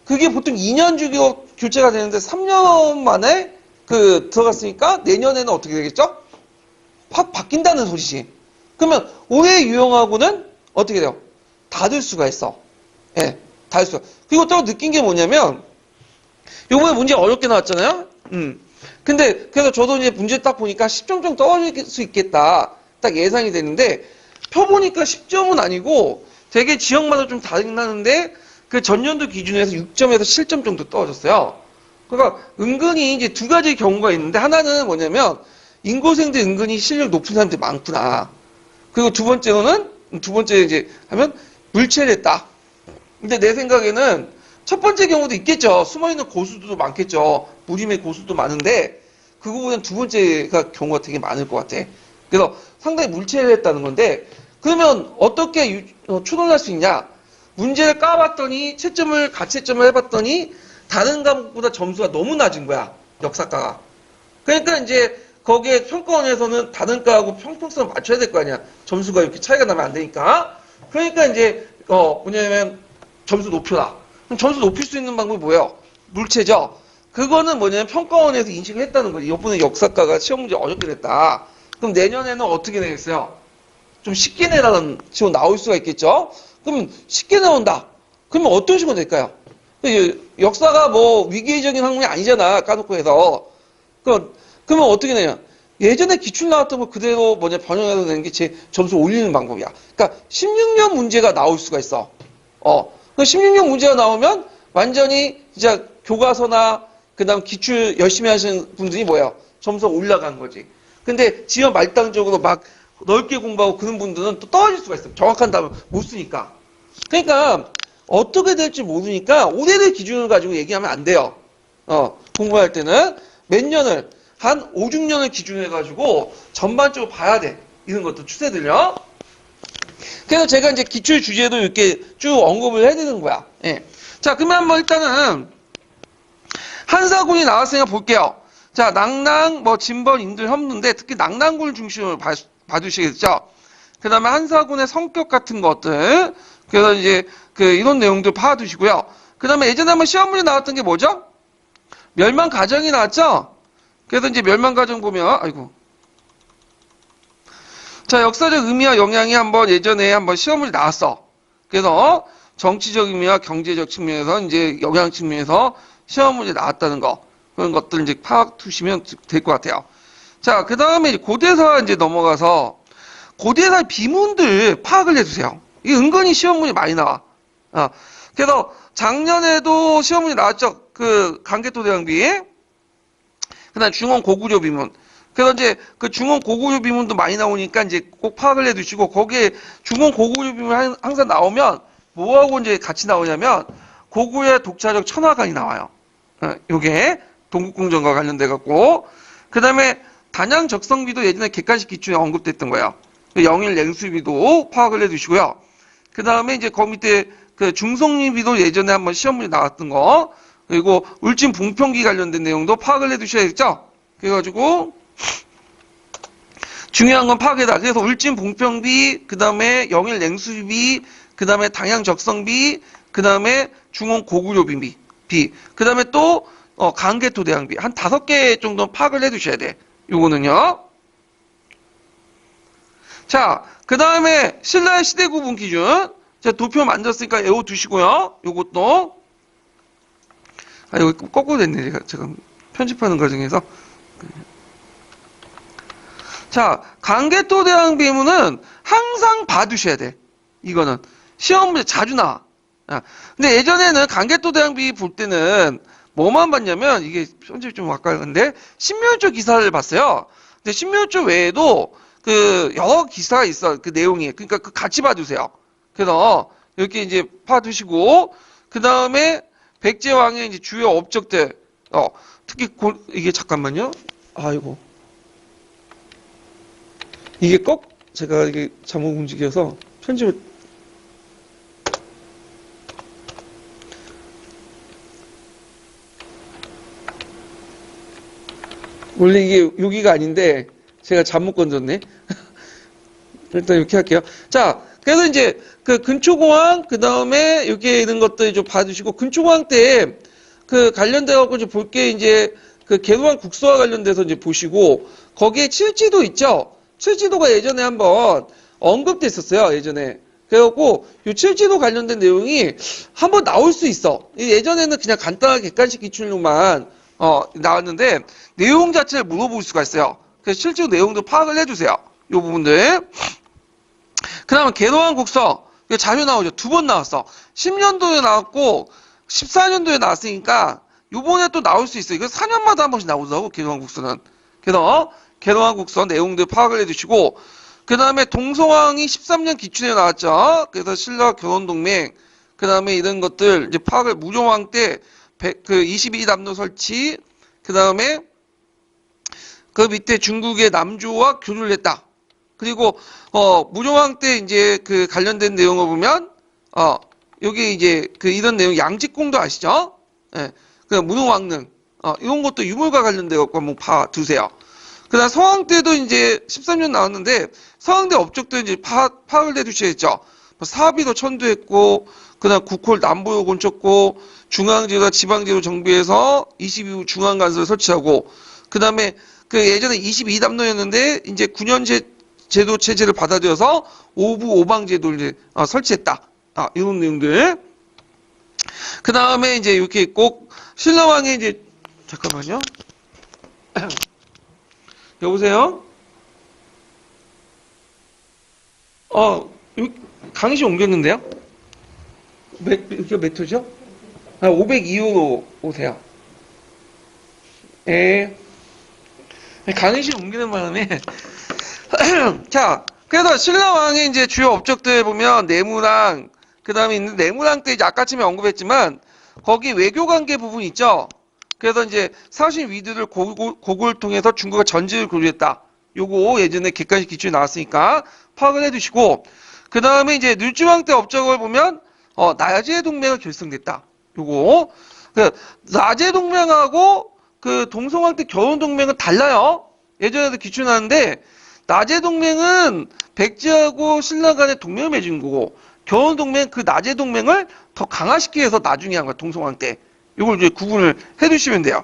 그게 보통 2년 주기로 교체가 되는데 3년 만에 그 들어갔으니까 내년에는 어떻게 되겠죠? 확 바뀐다는 소리지. 그러면 올해 유형하고는 어떻게 돼요? 다를 수가 있어. 예, 다를 수가. 그리고 또 느낀 게 뭐냐면 요번에 문제 어렵게 나왔잖아요. 근데 그래서 저도 이제 문제 딱 보니까 10점 좀 떨어질 수 있겠다. 딱 예상이 되는데 펴보니까 10점은 아니고 되게 지역마다 좀 다르긴 하는데 그 전년도 기준에서 6점에서 7점 정도 떨어졌어요. 그러니까 은근히 이제 두 가지 경우가 있는데 하나는 뭐냐면 인고생들 은근히 실력 높은 사람들이 많구나. 그리고 두 번째 이제 하면 물체를 했다. 근데 내 생각에는 첫 번째 경우도 있겠죠. 숨어있는 고수도 많겠죠. 무림의 고수도 많은데 그거보다는 두 번째가 경우가 되게 많을 것 같아. 그래서 상당히 물체를 했다는 건데 그러면 어떻게 추론할 수 있냐? 문제를 까봤더니 채점을 가채점을 해봤더니 다른 과목보다 점수가 너무 낮은 거야. 역사과가. 그러니까 이제 거기에 평가원에서는 다른 과하고 평평성을 맞춰야 될 거 아니야. 점수가 이렇게 차이가 나면 안 되니까. 그러니까 이제 뭐냐면 점수 높여라. 그럼 점수 높일 수 있는 방법이 뭐예요? 물체죠. 그거는 뭐냐면 평가원에서 인식을 했다는 거지. 이번에 역사과가 시험 문제 어렵게 됐다. 그럼 내년에는 어떻게 되겠어요? 좀 쉽게 내라는 식으로 나올 수가 있겠죠. 그럼 쉽게 나온다. 그러면 어떤 식으로 낼까요? 역사가 뭐 위기적인 학문이 아니잖아. 까놓고 해서. 그러면 어떻게 내냐? 예전에 기출 나왔던 거 그대로 번역해서 내는 게 제 점수 올리는 방법이야. 그러니까 16년 문제가 나올 수가 있어. 그 16년 문제가 나오면 완전히 진짜 교과서나 그다음 기출 열심히 하시는 분들이 뭐예요? 점수가 올라간 거지. 근데 지연 말단적으로 막 넓게 공부하고 그런 분들은 또 떨어질 수가 있어요. 정확한 답을 못 쓰니까. 그러니까 어떻게 될지 모르니까 올해의 기준을 가지고 얘기하면 안 돼요. 공부할 때는 몇 년을 한 5, 6년을 기준으로 해가지고 전반적으로 봐야 돼. 이런 것도 추세들요. 그래서 제가 이제 기출 주제도 이렇게 쭉 언급을 해드리는 거야. 예. 자, 그러면 한번 일단은 한사군이 나왔으니까 볼게요. 자, 낭랑, 진벌, 인들, 협는데 특히 낭랑군을 중심으로 봐주시겠죠. 그 다음에 한사군의 성격 같은 것들. 그래서 이제 이런 내용들 파두시고요. 그 다음에 예전에 한번 시험 문제 나왔던 게 뭐죠? 멸망 가정이 나왔죠? 그래서 이제 멸망 가정 보면, 아이고. 자, 역사적 의미와 영향이 예전에 한번 시험 문제 나왔어. 그래서 정치적 의미와 경제적 측면에서 이제 영향 측면에서 시험 문제 나왔다는 거. 그런 것들 이제 파악 두시면 될 것 같아요. 자, 그 다음에 고대사 이제 넘어가서 고대사 비문들 파악을 해주세요. 이 은근히 시험문이 많이 나와. 그래서 작년에도 시험문이 나왔죠. 그 강개토 대항비. 그다음 중원 고구려 비문. 그래서 이제 그 중원 고구려 비문도 많이 나오니까 이제 꼭 파악을 해두시고, 거기에 중원 고구려 비문 항상 나오면 뭐하고 이제 같이 나오냐면 고구려의 독자적 천화관이 나와요. 요게 동국공정과 관련돼 갖고, 그다음에 단양 적성비도 예전에 객관식 기출에 언급됐던 거예요. 영일 냉수비도 파악을 해두시고요. 그다음에 이제 거 밑에 그 중성리비도 예전에 한번 시험문이 나왔던 거, 그리고 울진 봉평기 관련된 내용도 파악을 해두셔야겠죠. 그래가지고 중요한 건 파악이다. 그래서 울진 봉평비, 그 다음에 영일 냉수비, 그 다음에 당양 적성비, 그 다음에 중원 고구려비, 그 다음에 또 강개토 대항비 한 5개 정도 파악을 해두셔야 돼. 요거는요. 자, 그 다음에 신라의 시대 구분 기준. 제가 도표 만졌으니까 외워두시고요. 요것도. 이거 거꾸로 됐네. 제가 지금 편집하는 과정에서. 자, 강개토 대항비문은 항상 봐두셔야 돼. 이거는. 시험 문제 자주 나와. 근데 예전에는 강개토 대항비 볼 때는 뭐만 봤냐면, 이게 편집이 좀 아까운데, 신묘조 기사를 봤어요. 근데 신묘조 외에도 그 여러 기사가 있어. 그 내용이. 그러니까 그 같이 봐두세요. 그래서 이렇게 이제 봐두시고, 그 다음에 백제왕의 이제 주요 업적들, 특히 이게 잠깐만요. 아이고. 이게 제가 이게 잘못 움직여서 편집을. 원래 이게 여기가 아닌데 제가 잘못 건졌네. 일단 이렇게 할게요. 자, 그래서 이제 그 근초공항, 그 다음에 이렇게 이런 것들 좀 봐주시고, 근초공항 때 그 관련돼갖고 이제 볼 게 이제 그 계루한 국서와 관련돼서 이제 보시고, 거기에 칠지도 있죠? 칠지도가 예전에 한번 언급됐었어요, 예전에. 그래갖고 이 칠지도 관련된 내용이 한번 나올 수 있어. 예전에는 그냥 간단하게 객관식 기출로만 나왔는데, 내용 자체를 물어볼 수가 있어요. 그래서 칠지도 내용도 파악을 해주세요. 이 부분들. 그 다음에 계로한 국서. 자료 나오죠. 2번 나왔어. 10년도에 나왔고 14년도에 나왔으니까 요번에 또 나올 수 있어요. 이거 4년마다 한 번씩 나오더라고, 계로한 국서는. 그래서 계로한 국서 내용들 파악을 해주시고, 그 다음에 동서왕이 13년 기춘에 나왔죠. 그래서 신라 결혼동맹, 그 다음에 이런 것들 이제 파악을, 무종왕 때 그 22담로 설치, 그 다음에 그 밑에 중국의 남조와 교류를 했다. 그리고 무종왕 때 이제 그 관련된 내용을 보면 여기 이제 그 이런 내용, 양직공도 아시죠? 예. 그 무능왕릉 이런 것도 유물과 관련돼 갖고 한번 봐두세요. 그다음 서왕 때도 이제 13년 나왔는데, 서왕 때 업적도 이제 파악을 해두셔야죠. 사비도 천도했고, 그다음 국호를 남부로 곤쳤고, 중앙제도와 지방제도 정비해서 22부 중앙간섭을 설치하고, 그다음에 그 예전에 22담로였는데 이제 9년제 제도 체제를 받아들여서 5부 5방제도를 이제 설치했다. 이런 내용들. 그 다음에 이제 이렇게 꼭 신라왕의 이제, 잠깐만요. 여보세요? 강의실 옮겼는데요? 이게 몇 호죠? 502호로 오세요. 예. 강의실 옮기는 바람에. 자, 그래서 신라왕의 이제 주요 업적들 보면 내무랑, 그 다음에 있는 내무랑 때 이제 아까쯤에 언급했지만, 거기 외교관계 부분 있죠? 그래서 이제 사신 위드를 고구를 통해서 중국과 전지를 교류했다. 요거 예전에 객관식 기출이 나왔으니까 파악을 해두시고, 그 다음에 이제 율주왕 때 업적을 보면 나제 동맹을 결성됐다. 요거 나제 동맹하고 그 동성왕 때 결혼 동맹은 달라요. 예전에도 기출 나왔는데, 나제 동맹은 백제하고 신라 간의 동맹을 맺은 거고, 결혼 동맹, 그 나제 동맹을 더 강화시키기 위해서 나중에 한 거야, 동성왕 때. 이걸 이제 구분을 해두시면 돼요.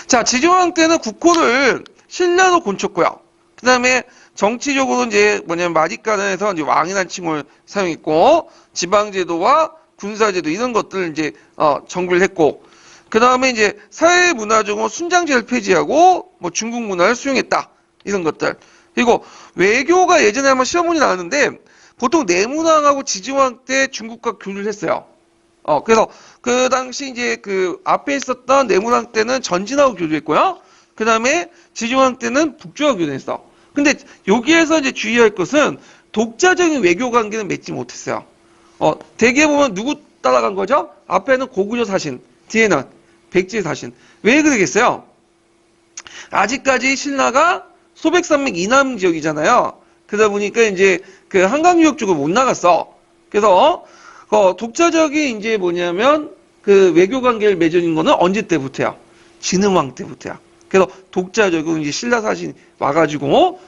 자, 지조왕 때는 국호를 신라로 곤쳤고요. 그 다음에 정치적으로 이제 뭐냐면 마디간에서 이제 왕이라는 칭호를 사용했고, 지방제도와 군사제도 이런 것들을 이제 정비를 했고, 그 다음에 이제 사회 문화적으로 순장제를 폐지하고 뭐 중국 문화를 수용했다. 이런 것들. 그리고 외교가 예전에 한번 시험문이 나왔는데, 보통 내문왕하고 지지왕 때 중국과 교류를 했어요. 그래서 그 당시 이제 그 앞에 있었던 내문왕 때는 전진하고 교류했고요. 그 다음에 지지왕 때는 북조하고 교류했어. 근데 여기에서 이제 주의할 것은 독자적인 외교 관계는 맺지 못했어요. 대개 보면 누구 따라간 거죠? 앞에는 고구려 사신, 뒤에는 백제 사신. 왜 그러겠어요? 아직까지 신라가 소백산맥 이남 지역이잖아요. 그러다 보니까 이제 그 한강 유역 쪽으로 못 나갔어. 그래서 독자적인 이제 뭐냐면 그 외교 관계를 맺은 거는 언제 때부터야? 진흥왕 때부터야. 그래서 독자적인 이제 신라 사신 와가지고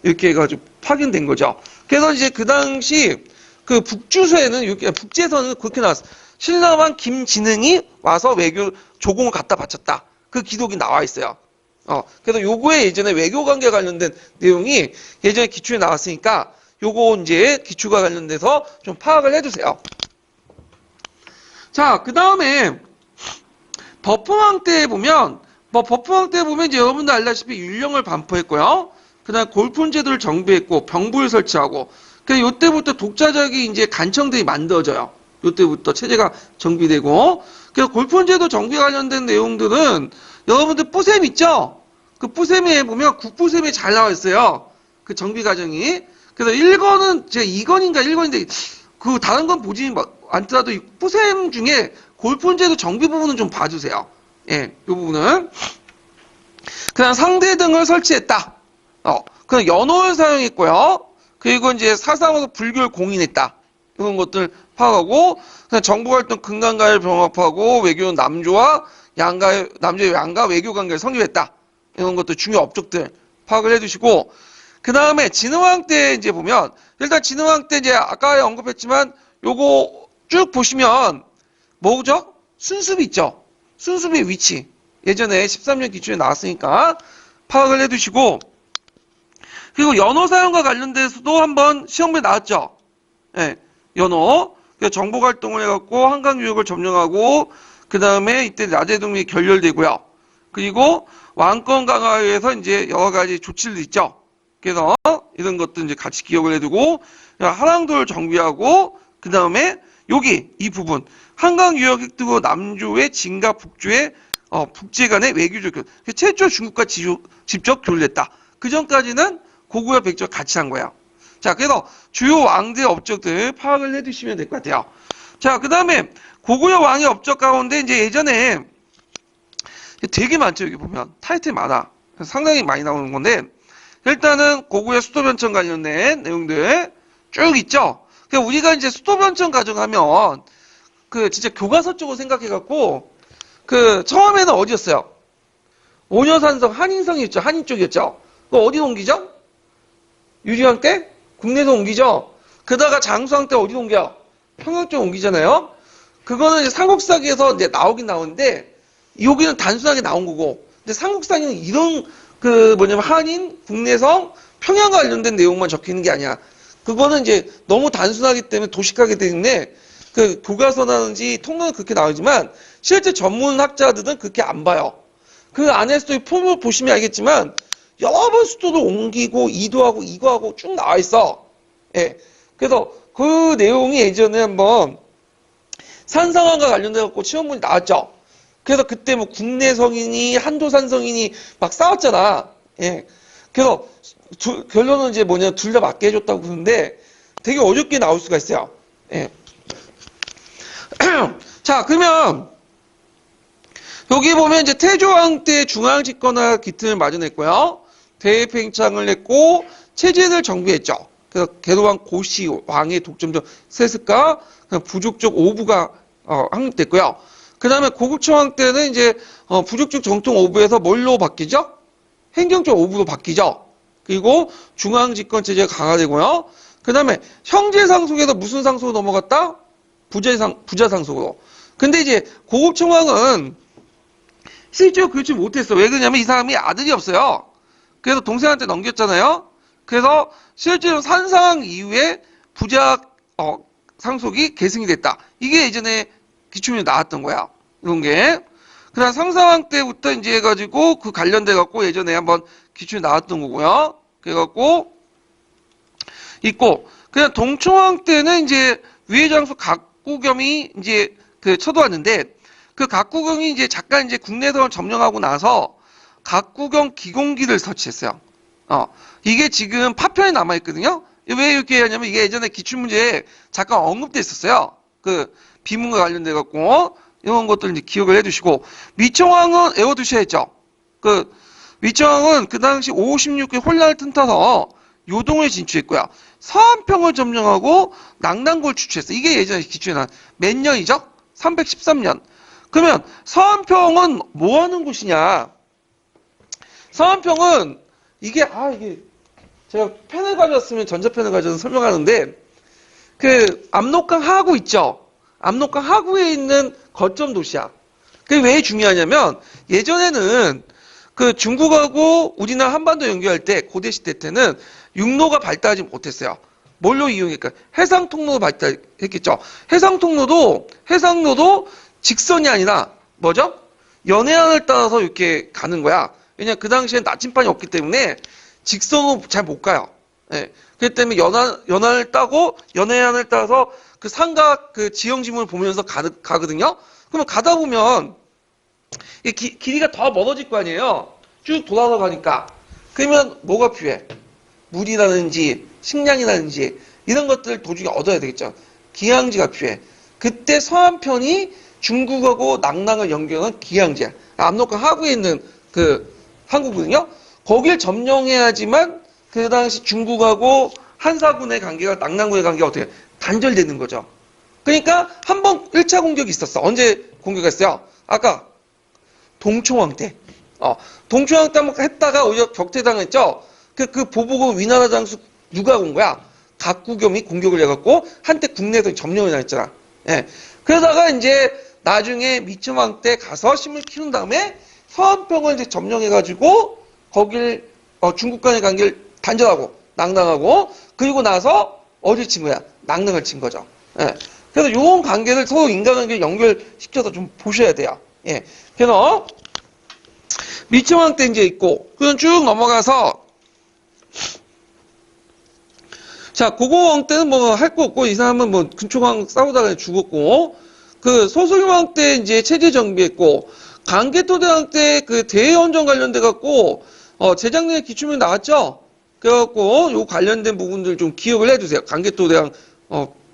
이렇게 해가지고 파견된 거죠. 그래서 이제 그 당시 그 북주서에는 이렇게 북제서는 그렇게 나왔어. 신라왕 김진흥이 와서 외교 조공을 갖다 바쳤다. 그 기록이 나와 있어요. 그래서 요거에 예전에 외교 관계 관련된 내용이 예전에 기출에 나왔으니까 요거 이제 기출과 관련돼서 좀 파악을 해주세요. 자, 그 다음에 버프왕 때 보면 이제 여러분들 알다시피 율령을 반포했고요. 그 다음 골품 제도를 정비했고 병부를 설치하고 그래서 요때부터 독자적인 이제 간청들이 만들어져요. 요때부터 체제가 정비되고 그래서 골품 제도 정비 관련된 내용들은 여러분들 뿌셈 있죠? 그 뿌셈에 보면 국부셈에 잘 나와 있어요. 그 정비 과정이. 그래서 1권은 제가 2권인가 1권인데 그 다른 건 보지 않더라도 뿌셈 중에 골품제도 정비 부분은 좀 봐주세요. 예, 이 부분은. 그다음 상대 등을 설치했다. 그다음 연호를 사용했고요. 그리고 이제 사상으로 불교를 공인했다. 이런 것들 파악하고 그다음 정부활동 근간가를 병합하고 외교는 남조와 남조의 양가 외교 관계를 성립했다. 이런 것도 중요 업적들 파악을 해두시고 그 다음에 진흥왕 때 이제 보면 일단 진흥왕 때 이제 아까 언급했지만 요거 쭉 보시면 뭐죠? 순수비 있죠? 순수비의 위치 예전에 13년 기출에 나왔으니까 파악을 해두시고 그리고 연호 사용과 관련돼서도 한번 시험에 나왔죠? 예, 연호 정복 활동을 해갖고 한강 유역을 점령하고 그 다음에 이때 나제동이 결렬되고요. 그리고 왕권 강화에 의해서 이제 여러 가지 조치를 있죠. 그래서 이런 것도 이제 같이 기억을 해두고 한항도를 정비하고 그 다음에 여기 이 부분 한강 유역 획득후 남조의 진과 북조의 북제 간의 외교적 교류 최초 중국과 직접 교류를 했다. 그 전까지는 고구려 백조 같이 한 거야. 자, 그래서 주요 왕들의 업적들 파악을 해두시면 될 것 같아요. 자, 그 다음에 고구려 왕의 업적 가운데 이제 예전에 되게 많죠. 여기 보면 타이틀 많아. 상당히 많이 나오는 건데 일단은 고구려 수도 변천 관련된 내용들 쭉 있죠. 그러니까 우리가 이제 수도 변천 가정하면 그 진짜 교과서 쪽으로 생각해갖고 그 처음에는 어디였어요? 오녀산성 한인성이 있죠. 한인 쪽이었죠. 그거 어디 옮기죠? 유리왕 때 국내에서 옮기죠. 그러다가 장수왕 때 어디 옮겨? 평양 쪽 옮기잖아요. 그거는 이제 삼국사기에서 이제 나오긴 나오는데 여기는 단순하게 나온 거고 근데 삼국사기는 이런 그 뭐냐면 한인, 국내성, 평양 관련된 내용만 적혀 있는 게 아니야. 그거는 이제 너무 단순하기 때문에 도식하기 때문에 그 교과서라든지 통론은 그렇게 나오지만 실제 전문 학자들은 그렇게 안 봐요. 그 안에서도 폼을 보시면 알겠지만 여러 번 수도를 옮기고 이도하고 이거하고 쭉 나와 있어. 예. 그래서 그 내용이 예전에 한번 산성왕과 관련돼갖고 시험문이 나왔죠. 그래서 그때 뭐 국내 성인이 한도산 성인이 막 싸웠잖아. 예. 그래서 결론은 이제 뭐냐 둘 다 맞게 해줬다고 그러는데 되게 어렵게 나올 수가 있어요. 예. 자, 그러면 여기 보면 이제 태조왕 때 중앙 집권화 기틀을 마련했고요. 대팽창을 했고 체제를 정비했죠. 그래서 계도왕 고시 왕의 독점적 세습과 부족적 오부가 확립됐고요. 그 다음에 고국청왕 때는 이제 부족적 정통 오부에서 뭘로 바뀌죠? 행정적 오부로 바뀌죠. 그리고 중앙 집권 체제가 강화되고요. 그 다음에 형제 상속에서 무슨 상속으로 넘어갔다? 부자 상속으로. 근데 이제 고국청왕은 실제로 그렇지 못했어. 왜 그러냐면 이 사람이 아들이 없어요. 그래서 동생한테 넘겼잖아요. 그래서 실제로 산상 이후에 부자 상속이 계승이 됐다. 이게 예전에 기출문제 나왔던 거야. 이런 게. 그다음 상상왕 때부터 이제 해가지고 그 관련돼 갖고 예전에 한번 기출이 나왔던 거고요. 그래갖고 있고 그냥 동초왕 때는 이제 위의 장수 각구겸이 이제 그 쳐들어왔는데 그 각구경이 이제 잠깐 이제 국내에서 점령하고 나서 각구경 기공기를 설치했어요. 이게 지금 파편에 남아있거든요. 왜 이렇게 하냐면 이게 예전에 기출문제에 잠깐 언급돼 있었어요. 그 비문과 관련돼 갖고 이런 것들 이제 기억을 해두시고 미청왕은 외워두셔야 했죠. 그 미청왕은 그 당시 56개 혼란을 틈타서 요동에 진출했고요. 서안평을 점령하고 낙랑굴을 추출했어요. 이게 예전에 기출에 나온 몇 년이죠? 313년. 그러면 서안평은 뭐 하는 곳이냐? 서안평은 이게 제가 펜을 가져왔으면 전자펜을 가져서 설명하는데 그 압록강 하구 있죠? 압록강 하구에 있는 거점 도시야. 그게 왜 중요하냐면 예전에는 그 중국하고 우리나라 한반도 연결할 때 고대 시대 때는 육로가 발달하지 못했어요. 뭘로 이용했을까? 해상 통로로 발달했겠죠. 해상로도 직선이 아니라 뭐죠? 연해안을 따라서 이렇게 가는 거야. 왜냐 그 당시엔 나침반이 없기 때문에 직선으로 잘 못 가요. 예. 그렇기 때문에 연안을 따고 연해안을 따라서 그 산각 그 지형지물을 보면서 가거든요. 그러면 가다 보면 길이가 더 멀어질 거 아니에요. 쭉 돌아서 가니까. 그러면 뭐가 필요해? 물이라든지 식량이라든지 이런 것들을 도중에 얻어야 되겠죠. 기항지가 필요해. 그때 서안편이 중국하고 낙랑을 연결하는 기항지야. 압록강 하구에 있는 그 항구거든요. 거길 점령해야지만 그 당시 중국하고 한사군의 관계가 낙랑군의 관계가 어떻게 단절되는 거죠. 그러니까 한 번 1차 공격이 있었어. 언제 공격했어요? 아까 동초왕 때. 동초왕 때 한번 했다가 오히려 격퇴당했죠. 그 보복은 위나라 장수 누가 온 거야? 각구겸이 공격을 해갖고 한때 국내에서 점령을 했잖아. 예. 그러다가 이제 나중에 미청왕 때 가서 힘을 키운 다음에 서안평을 이제 점령해가지고 거길 중국 간의 관계를 단절하고 낙랑하고 그리고 나서 어딜 친 거야? 낙랑을 친 거죠. 예. 그래서 이런 관계를 서로 인간관계를 연결시켜서 좀 보셔야 돼요. 예. 그래서 미청왕 때 이제 있고 그럼 쭉 넘어가서 자 고고왕 때는 뭐 할 거 없고 이 사람은 뭐 근초왕 싸우다가 죽었고 그 소설왕 때 이제 체제 정비했고 강개토대왕 때 그 대해원전 관련돼 갖고 재작년에 기출문제 나왔죠. 그래갖고 요 관련된 부분들 좀 기억을 해두세요. 강개토대왕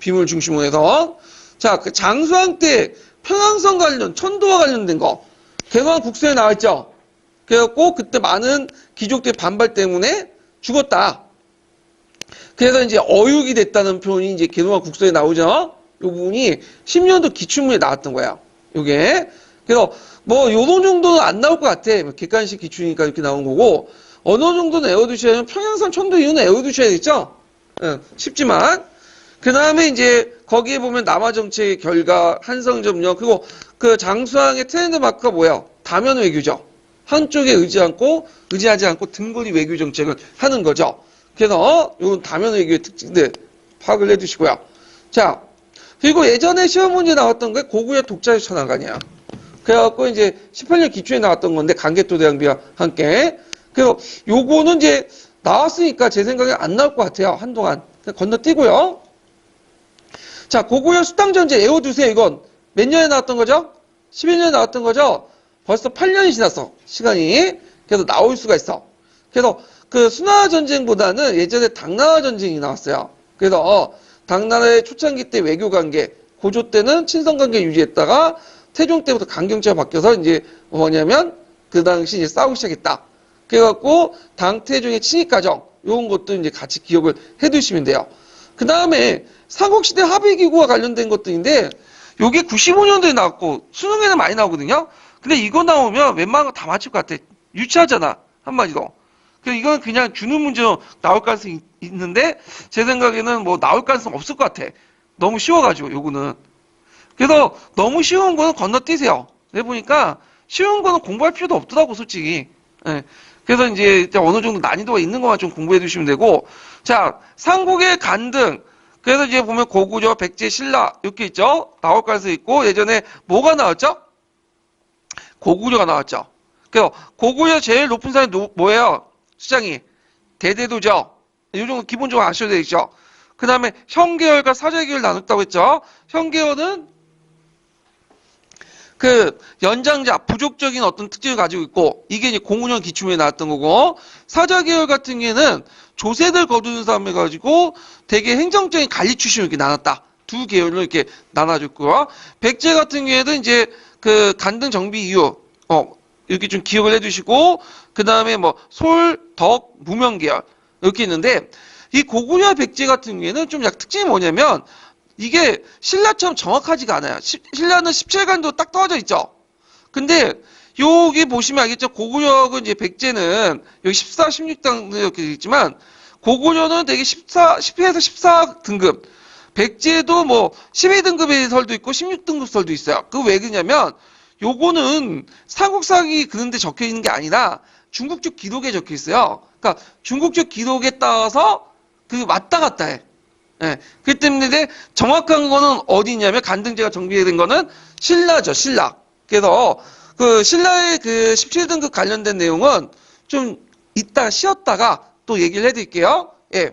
비물 중심으로 해서 자 그 장수왕 때 평양성 관련 천도와 관련된 거 개성한 국서에 나왔죠. 그래갖고 그때 많은 귀족들 반발 때문에 죽었다. 그래서 이제 어육이 됐다는 표현이 이제 개성한 국서에 나오죠. 요 부분이 10년도 기출문에 나왔던 거야. 요게. 그래서 뭐 요런 정도는 안 나올 것 같아. 객관식 기출이니까 이렇게 나온 거고 어느 정도는 외워두셔야 하면 평양선 천도 이유는 외워두셔야겠죠. 쉽지만 그 다음에 이제 거기에 보면 남아정책의 결과 한성점령 그리고 그 장수왕의 트렌드 마크가 뭐예요? 다면 외교죠. 한쪽에 의지하지 않고 등거리 외교 정책을 하는 거죠. 그래서 요 다면 외교의 특징들 파악을 해두시고요. 자 그리고 예전에 시험 문제 나왔던 게 고구려 독자적 천하관이야. 그래갖고 이제 18년 기초에 나왔던 건데 강개토대왕비와 함께. 그래서 요거는 이제 나왔으니까 제 생각에 안 나올 것 같아요. 한동안. 건너뛰고요. 자, 고구려 수당전제 외워두세요. 이건 몇 년에 나왔던 거죠? 11년에 나왔던 거죠? 벌써 8년이 지났어. 시간이. 그래서 나올 수가 있어. 그래서 그 수나라 전쟁보다는 예전에 당나라 전쟁이 나왔어요. 그래서 당나라의 초창기 때 외교관계, 고조 때는 친선관계 유지했다가 태종 때부터 강경체가 바뀌어서 이제 뭐냐면 그 당시 이제 싸우기 시작했다. 그래갖고 당태종의 친위 과정 이런 것도 이제 같이 기억을 해두시면 돼요. 그 다음에 삼국시대 합의기구와 관련된 것들인데 요게 95년도에 나왔고 수능에는 많이 나오거든요. 근데 이거 나오면 웬만한 거 다 맞출 것 같아. 유치하잖아 한마디로. 그래서 이건 그냥 주는 문제로 나올 가능성이 있는데 제 생각에는 뭐 나올 가능성 없을 것 같아. 너무 쉬워가지고 요거는. 그래서 너무 쉬운 거는 건너뛰세요. 해보니까 쉬운 거는 공부할 필요도 없더라고 솔직히. 예. 그래서 이제 어느 정도 난이도가 있는 것만 좀 공부해 두시면 되고 자 삼국의 간등 그래서 이제 보면 고구려, 백제, 신라 이렇게 있죠. 나올 가능성이 있고 예전에 뭐가 나왔죠? 고구려가 나왔죠. 그래서 고구려 제일 높은 산이 뭐예요? 수장이 대대도죠. 이 정도 기본적으로 아셔야 되겠죠. 그 다음에 형계열과 사자계열 나눴다고 했죠. 형계열은 그 연장자 부족적인 어떤 특징을 가지고 있고 이게 이제 공운형 기출문에 나왔던 거고, 사자계열 같은 경우에는 조세를 거두는 사람 해가지고 되게 행정적인 관리 출신을 이렇게 나눴다. 두 계열로 이렇게 나눠줬고요. 백제 같은 경우에는 이제 그 간등 정비 이유 이렇게 좀 기억을 해두시고, 그 다음에 뭐 솔, 덕, 무명 계열 이렇게 있는데, 이 고구려 백제 같은 경우에는 좀 약 특징이 뭐냐면 이게 신라처럼 정확하지가 않아요. 신라는 17간도 딱 떨어져 있죠. 근데 여기 보시면 알겠죠. 고구려는 이제 백제는 여기 14, 16등 이렇게 있지만 고구려는 되게 10에서 14 등급. 백제도 뭐 12등급의 설도 있고 16등급 설도 있어요. 그 왜 그러냐면 요거는 삼국사기 그런데 적혀 있는 게 아니라 중국 쪽 기록에 적혀 있어요. 그러니까 중국 쪽 기록에 따라서 그 왔다 갔다 해. 예. 그렇기 때문에 정확한 거는 어디냐면 간등제가 정비된 거는 신라죠, 신라. 그래서 그 신라의 그 17등급 관련된 내용은 좀 이따 쉬었다가 또 얘기를 해드릴게요. 예.